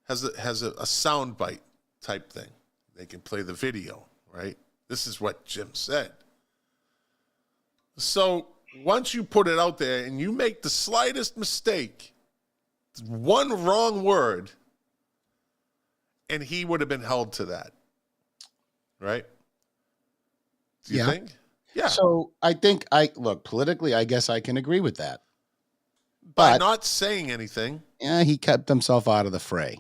has a soundbite type thing. They can play the video, right? This is what Jim said. So once you put it out there and you make the slightest mistake, one wrong word, and he would have been held to that, right? Do you think? Yeah.
So I think look, politically, I guess I can agree with that.
By
But
not saying anything.
yeah, he kept himself out of the fray.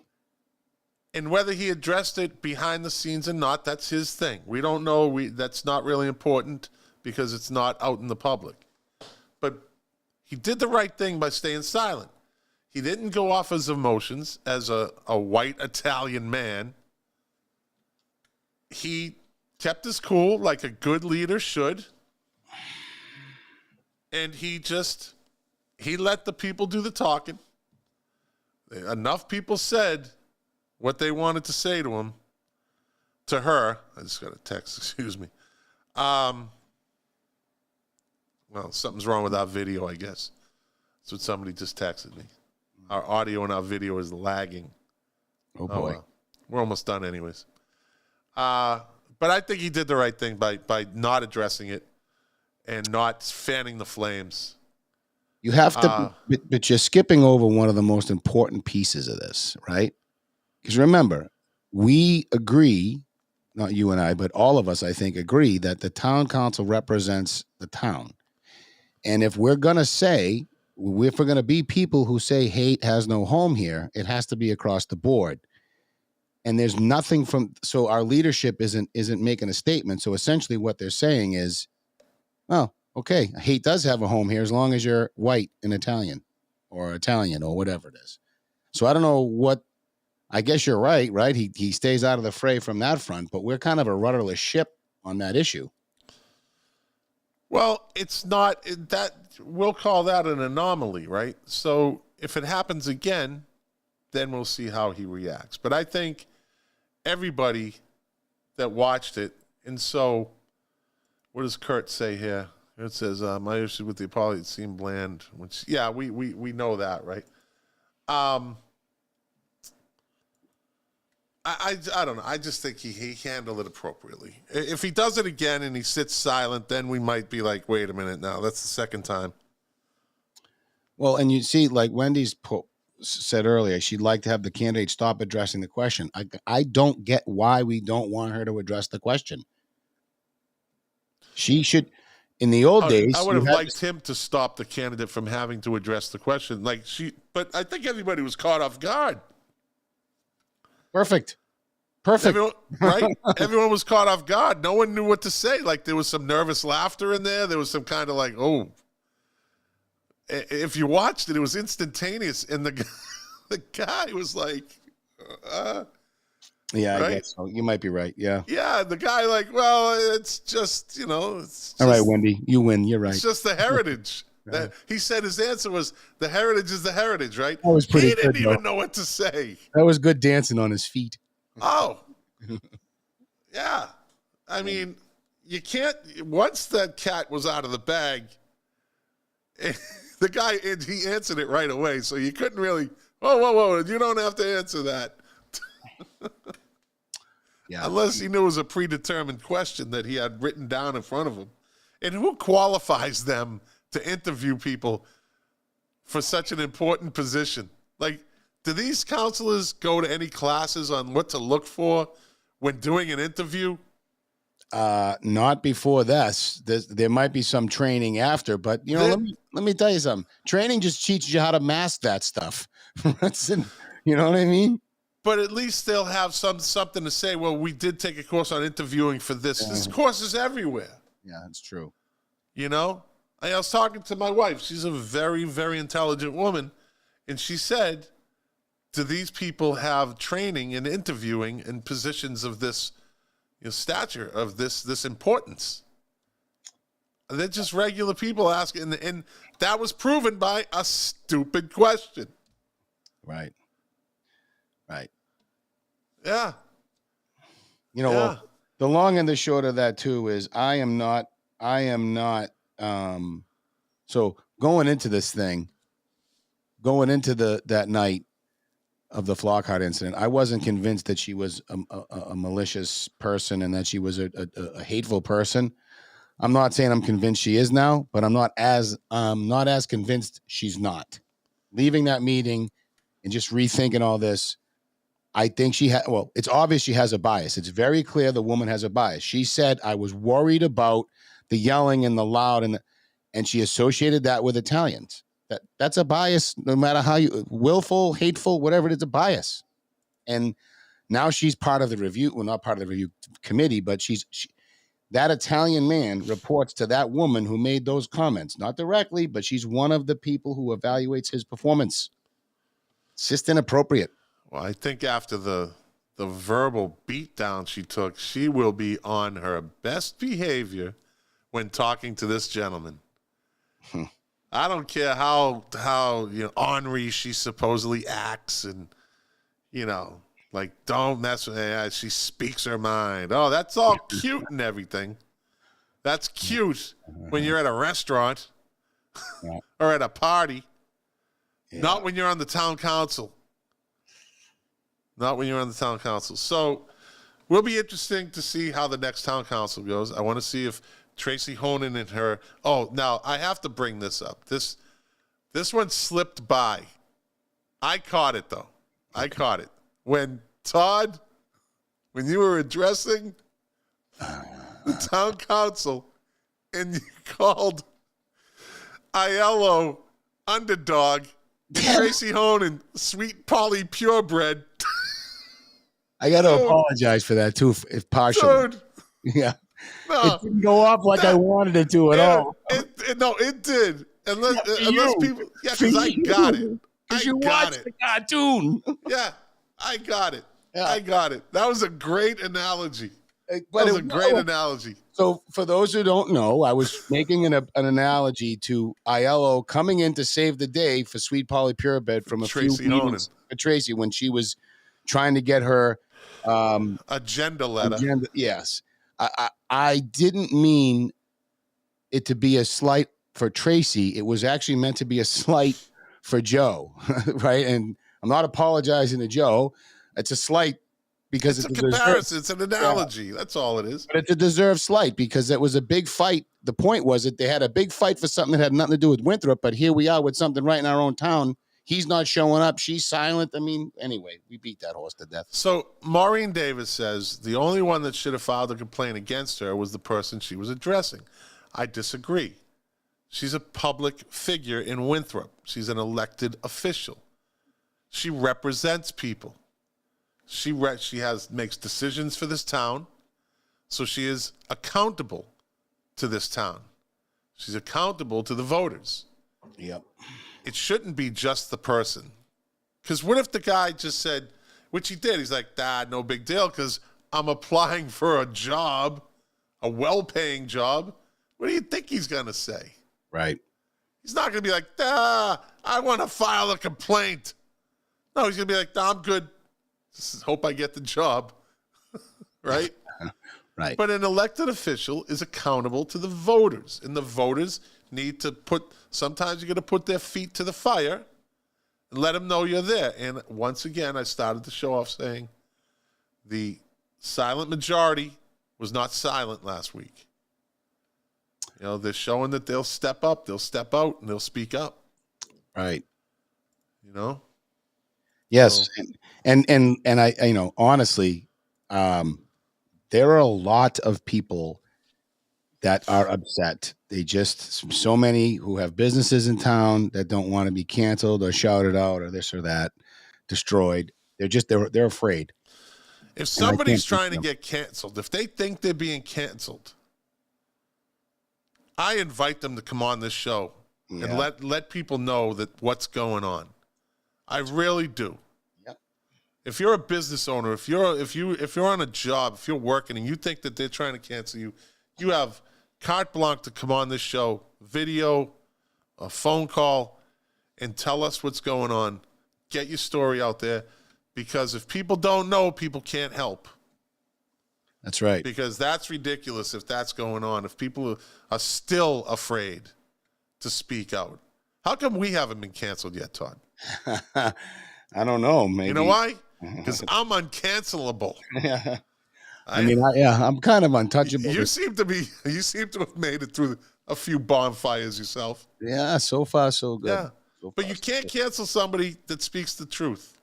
And whether he addressed it behind the scenes or not, that's his thing. We don't know. That's not really important because it's not out in the public. But he did the right thing by staying silent. He didn't go off his emotions as a white Italian man. He kept his cool like a good leader should. And he let the people do the talking. Enough people said what they wanted to say to him, to her. I just got a text, excuse me. Well, something's wrong with our video, I guess. That's what somebody just texted me. Our audio and our video is lagging.
Oh, boy.
Well. We're almost done anyways. But I think he did the right thing by not addressing it and not fanning the flames.
You have to, but you're skipping over one of the most important pieces of this, right? Because remember, we agree, not you and I, but all of us, I think, agree that the town council represents the town. And if we're going to be people who say hate has no home here, it has to be across the board. And there's nothing so our leadership isn't making a statement. So essentially what they're saying is, well, okay, hate does have a home here as long as you're white and Italian or whatever it is. So I don't know I guess you're right? He stays out of the fray from that front, but we're kind of a rudderless ship on that issue.
Well, it's not that we'll call that an anomaly, right? So if it happens again, then we'll see how he reacts. But I think everybody that watched it, and so what does Kurt say here? It says, my issue with the apology seemed bland, which, yeah, we know that, right? I don't know. I just think he handled it appropriately. If he does it again and he sits silent, then we might be like, wait a minute now. That's the second time.
Well, and you see, like Wendy's said earlier, she'd like to have the candidate stop addressing the question. I don't get why we don't want her to address the question. She should, in the old days.
I would have liked him to stop the candidate from having to address the question. But I think everybody was caught off guard.
Perfect.
Everyone, right? Everyone was caught off guard. No one knew what to say. Like there was some nervous laughter in there. There was some kind of like, oh. If you watched it, it was instantaneous. And the guy was like,
yeah,
right?
I guess so. You might be right. Yeah.
Yeah. The guy like, well, it's just, all
right, Wendy, you win. You're right.
It's just the heritage. He said his answer was the heritage is the heritage, right?
That was pretty
He didn't
good,
even
though.
know what to say.
That was good dancing on his feet.
Oh, yeah. I mean, you can't. Once that cat was out of the bag, the guy, he answered it right away. So you couldn't really. Whoa! You don't have to answer that.
Yeah.
Unless he knew it was a predetermined question that he had written down in front of him. And who qualifies them to interview people for such an important position? Like, do these counselors go to any classes on what to look for when doing an interview?
Not before this. There might be some training after, but let me tell you something. Training just teaches you how to mask that stuff. You know what I mean?
But at least they'll have something to say. Well, we did take a course on interviewing for this.
Yeah.
This course is everywhere.
Yeah, that's true.
I was talking to my wife. She's a very, very intelligent woman. And she said, do these people have training in interviewing in positions of this, stature of this importance. They're just regular people asking, and that was proven by a stupid question.
Right.
Yeah.
Well, the long and the short of that too is I am not so going into this thing, going into that night of the Flockhart incident, I wasn't convinced that she was a malicious person and that she was a hateful person. I'm not saying I'm convinced she is now, but I'm not as convinced she's not. Leaving that meeting and just rethinking all this, I think it's obvious she has a bias. It's very clear the woman has a bias. She said, I was worried about the yelling and the loud, and she associated that with Italians. That's a bias, no matter how willful, hateful, whatever it is, a bias. And now she's part of the review, well, not part of the review committee, but that Italian man reports to that woman who made those comments, not directly, but she's one of the people who evaluates his performance. It's just inappropriate.
Well, I think after the verbal beatdown she took, she will be on her best behavior when talking to this gentleman. I don't care how ornery she supposedly acts, and like, don't mess with her. She speaks her mind. Oh, that's all cute and everything. That's cute when you're at a restaurant or at a party. Yeah. Not when you're on the town council. Not when you're on the town council. So will be interesting to see how the next town council goes. I want to see if Tracy Honan and her. Oh, now I have to bring this up. This one slipped by. I caught it though. I caught it when Todd, when you were addressing the town council, and you called Aiello underdog and Tracy Honan sweet Polly purebred.
I got to apologize for that too, if partially.
Dude.
Yeah. No, it didn't go off like I wanted it to at all.
It did. Unless people, because I got it.
Because you watched the cartoon.
Yeah, I got it. Yeah. I got it. That was a great analogy. That was a great analogy.
So for those who don't know, I was making an analogy to Aiello coming in to save the day for Sweet Polly Purebred from a
Tracy
few meetings for Tracy when she was trying to get her
agenda letter.
Yes. I didn't mean it to be a slight for Tracy. It was actually meant to be a slight for Joe, right? And I'm not apologizing to Joe. It's a slight because
it's a comparison. It's an analogy. Yeah. That's all it is.
But it's a deserved slight because it was a big fight. The point was that they had a big fight for something that had nothing to do with Winthrop, but here we are with something right in our own town. He's not showing up. She's silent. I mean, anyway, we beat that horse to death.
So Maureen Davis says the only one that should have filed a complaint against her was the person she was addressing. I disagree. She's a public figure in Winthrop. She's an elected official. She represents people. She makes decisions for this town, so she is accountable to this town. She's accountable to the voters.
Yep.
It shouldn't be just the person. Because what if the guy just said, which he did, he's like, no big deal, because I'm applying for a job, a well-paying job. What do you think he's going to say?
Right.
He's not going to be like, I want to file a complaint. No, he's going to be like, I'm good. Just hope I get the job. Right?
Right.
But an elected official is accountable to the voters, and the voters need to sometimes you're going to put their feet to the fire and let them know you're there. And once again, I started the show off saying the silent majority was not silent last week. They're showing that they'll step up, they'll step out, and they'll speak up.
Right.
So,
Yes. And I, honestly, there are a lot of people that are upset. So many who have businesses in town that don't want to be canceled or shouted out or this or that, destroyed. They're afraid.
If somebody's trying to get canceled, if they think they're being canceled, I invite them to come on this show and let people know that what's going on. I really do.
Yep.
If you're a business owner, if you're on a job, if you're working and you think that they're trying to cancel you, you have carte blanche to come on this show, video, a phone call, and tell us what's going on. Get your story out there, because if people don't know, people can't help.
That's right.
Because that's ridiculous if that's going on. If people are still afraid to speak out. How come we haven't been canceled yet, Todd?
I don't know. Maybe.
You know why? Because I'm uncancelable.
Yeah. I'm kind of untouchable.
You seem to have made it through a few bonfires yourself.
Yeah, so far so good.
Yeah. But you can't cancel somebody that speaks the truth.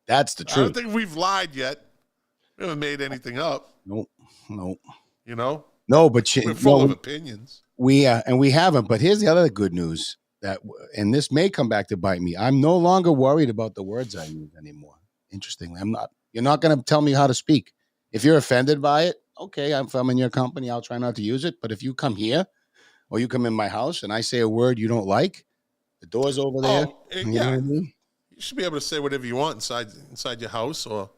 That's the truth.
I don't think we've lied yet. We haven't made anything up.
Nope.
You know?
No, but
we're full of opinions.
We haven't. But here's the other good news and this may come back to bite me. I'm no longer worried about the words I use anymore. Interestingly, I'm not. You're not going to tell me how to speak. If you're offended by it, okay, if I'm in your company, I'll try not to use it. But if you come here or you come in my house and I say a word you don't like, the door's over there.
You know what I mean? You should be able to say whatever you want inside your house, or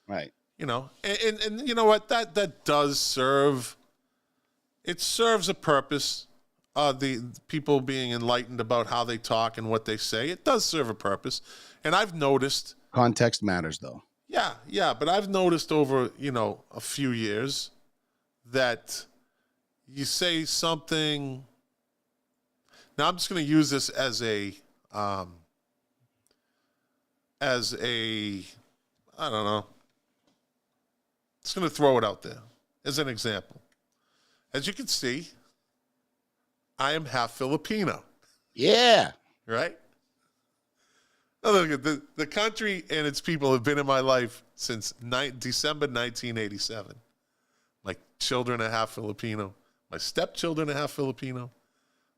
right.
You know, and you know what? That does serve. It serves a purpose. The people being enlightened about how they talk and what they say, it does serve a purpose. And I've noticed
context matters, though.
Yeah, but I've noticed over a few years that you say something. Now I'm just going to use this as a I don't know. Just going to throw it out there as an example. As you can see, I am half Filipino.
Yeah.
Right? Now look at the country and its people have been in my life since December 1987. My children are half Filipino. My stepchildren are half Filipino.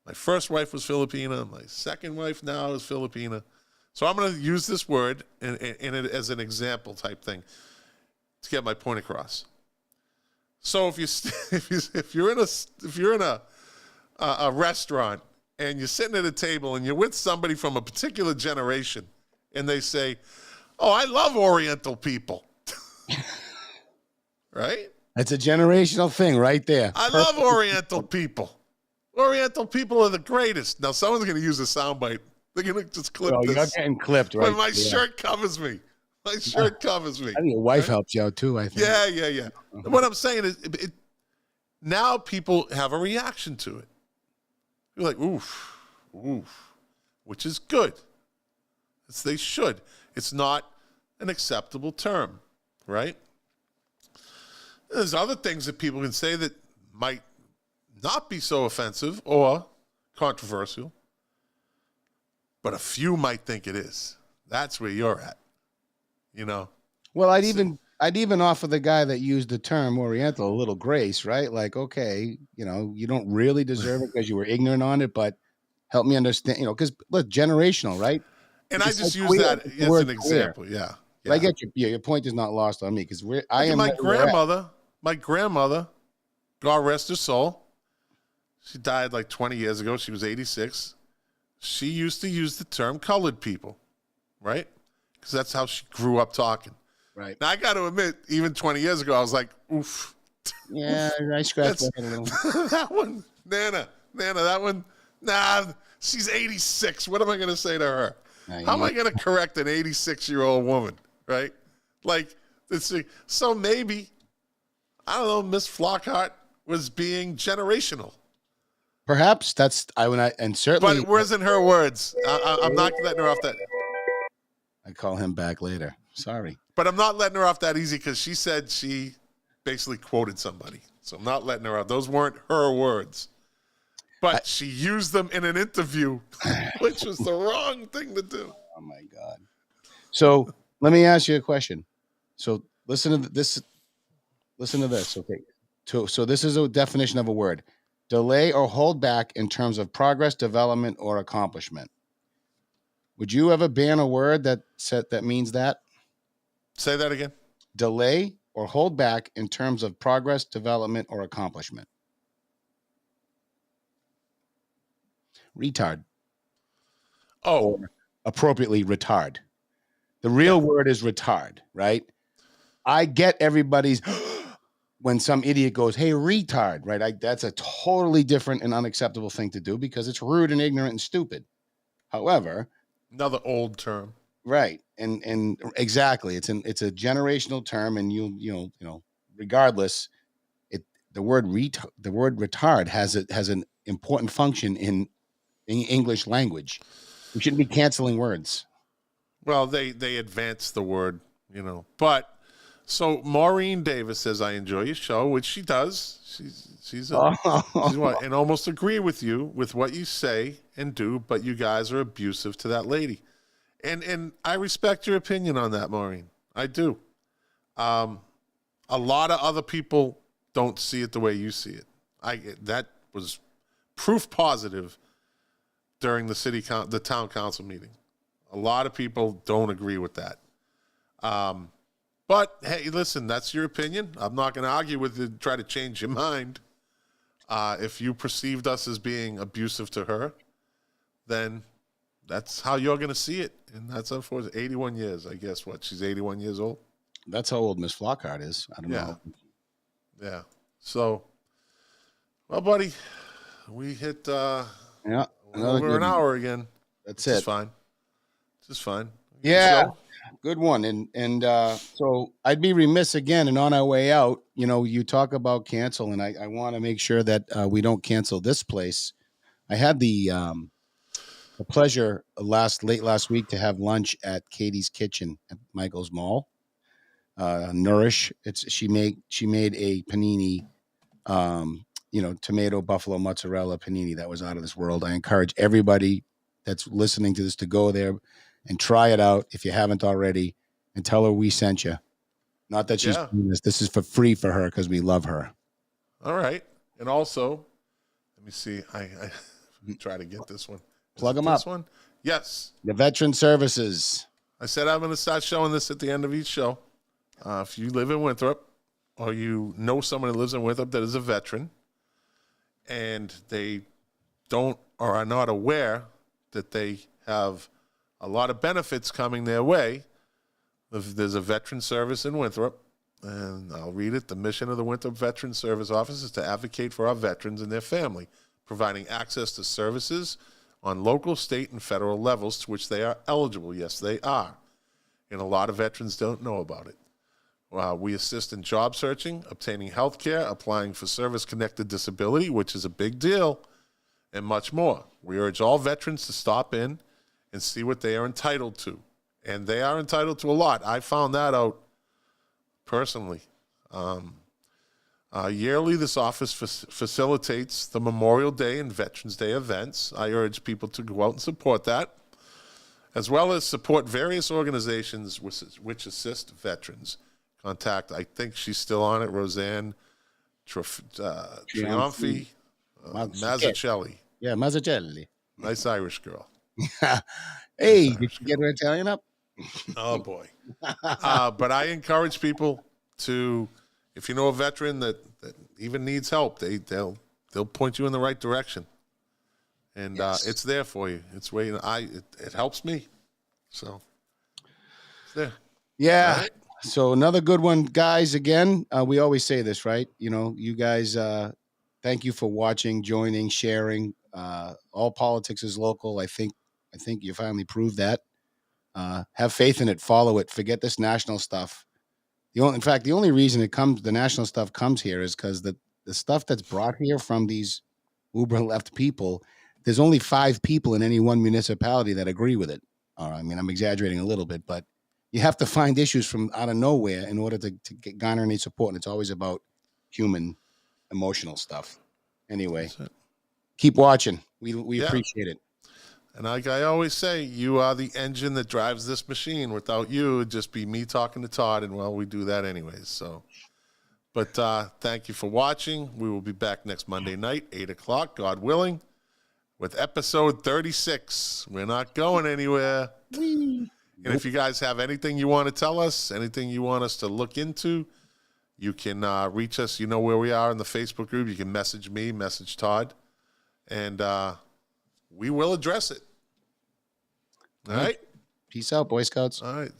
My first wife was Filipina. My second wife now is Filipina. So I'm going to use this word in it as an example type thing to get my point across. So if you're in a restaurant and you're sitting at a table and you're with somebody from a particular generation and they say, "Oh, I love Oriental people," right?
That's a generational thing right there.
I love Oriental people. Oriental people are the greatest. Now someone's going to use a soundbite. They're going to just clip this.
You're getting clipped, right?
But my shirt covers me. My shirt covers me.
I think your wife helps you out too, I think.
Yeah. What I'm saying is now people have a reaction to it. You're like, oof, which is good. They should. It's not an acceptable term, right? There's other things that people can say that might not be so offensive or controversial, but a few might think it is. That's where you're at, Well,
I'd even offer the guy that used the term Oriental a little grace, right? Like, okay, you don't really deserve it because you were ignorant on it, but help me understand, because look, generational, right?
And I just use that as an example. Yeah.
I get your point is not lost on me because
my grandmother, God rest her soul, she died like 20 years ago. She was 86. She used to use the term colored people, right? Because that's how she grew up talking.
Right.
Now, I got to admit, even 20 years ago, I was like, oof.
Yeah, I scratched my head a little.
That one, Nana, that one, nah, she's 86. What am I going to say to her? How am I going to correct an 86-year-old woman, right? Like, so maybe, I don't know, Miss Flockhart was being generational.
Perhaps and certainly.
But it wasn't her words. I'm not letting her off that.
I call him back later. Sorry.
But I'm not letting her off that easy because she said she basically quoted somebody. So I'm not letting her off. Those weren't her words. But she used them in an interview, which was the wrong thing to do.
Oh, my God. So let me ask you a question. So listen to this. Okay. So this is a definition of a word. Delay or hold back in terms of progress, development, or accomplishment. Would you ever ban a word that means that?
Say that again.
Delay or hold back in terms of progress, development, or accomplishment. Retard.
Oh.
Or appropriately retard. The real word is retard, right? I get everybody's when some idiot goes, "Hey, retard," right? That's a totally different and unacceptable thing to do because it's rude and ignorant and stupid. However,
Another old term.
right, and exactly, it's a generational term, and regardless, it the word retard has an important function in English language. We shouldn't be canceling words.
Well, they advanced the word, But so Maureen Davis says, "I enjoy your show," which she does. She's what, and almost agree with you with what you say and do, but you guys are abusive to that lady. And I respect your opinion on that, Maureen. I do. A lot of other people don't see it the way you see it. That was proof positive during the town council meeting. A lot of people don't agree with that. But hey, listen, that's your opinion. I'm not going to argue with you, try to change your mind. If you perceived us as being abusive to her, then that's how you're going to see it. And that's unfortunate. 81 years, I guess. What? She's 81 years old?
That's how old Miss Flockhart is. I don't know.
Yeah. So, well, buddy, we hit over an hour again.
That's
Just
it.
fine. Just fine.
Yeah. Good one. And so I'd be remiss again. And on our way out, you talk about cancel, and I want to make sure that we don't cancel this place. I had the pleasure late last week to have lunch at Katie's Kitchen at Michael's Mall. Nourish. She made a panini, tomato buffalo mozzarella panini that was out of this world. I encourage everybody that's listening to this to go there and try it out if you haven't already, and tell her we sent you. Not that she's doing this. This is for free for her because we love her.
All right. And also, let me see. I try to get this one.
Plug them up.
This one? Yes.
The Veteran Services.
I said I'm going to start showing this at the end of each show. If you live in Winthrop or you know someone who lives in Winthrop that is a veteran and they don't or are not aware that they have a lot of benefits coming their way, there's a veteran service in Winthrop, and I'll read it. The mission of the Winthrop Veteran Service Office is to advocate for our veterans and their family, providing access to services on local, state, and federal levels to which they are eligible. Yes, they are. And a lot of veterans don't know about it. We assist in job searching, obtaining health care, applying for service-connected disability, which is a big deal, and much more. We urge all veterans to stop in and see what they are entitled to. And they are entitled to a lot. I found that out personally. Yearly, this office facilitates the Memorial Day and Veterans Day events. I urge people to go out and support that, as well as support various organizations which assist veterans. Contact, I think she's still on it, Roseanne Triumphi Mazzucchelli.
Yeah, Mazzucchelli.
Nice Irish girl.
Hey, did you get her Italian up?
Oh, boy. But I encourage people to, if you know a veteran that even needs help, they'll point you in the right direction. And it's there for you. It's where it helps me. So it's there.
Yeah. Right. So another good one, guys. Again, we always say this, right? You guys, thank you for watching, joining, sharing. All politics is local. I think you finally proved that. Have faith in it. Follow it. Forget this national stuff. The only reason the national stuff comes here is because the stuff that's brought here from these uber left people, there's only 5 people in any one municipality that agree with it. I mean, I'm exaggerating a little bit, but you have to find issues from out of nowhere in order to garner any support. And it's always about human, emotional stuff. Anyway, keep watching. We appreciate it.
And like I always say, you are the engine that drives this machine. Without you, it'd just be me talking to Todd, and, well, we do that anyways. So, but thank you for watching. We will be back next Monday night, 8 o'clock, God willing, with episode 36. We're not going anywhere. And if you guys have anything you want to tell us, anything you want us to look into, you can reach us. You know where we are in the Facebook group. You can message me, message Todd, and we will address it. All right.
Peace out, Boy Scouts.
All right.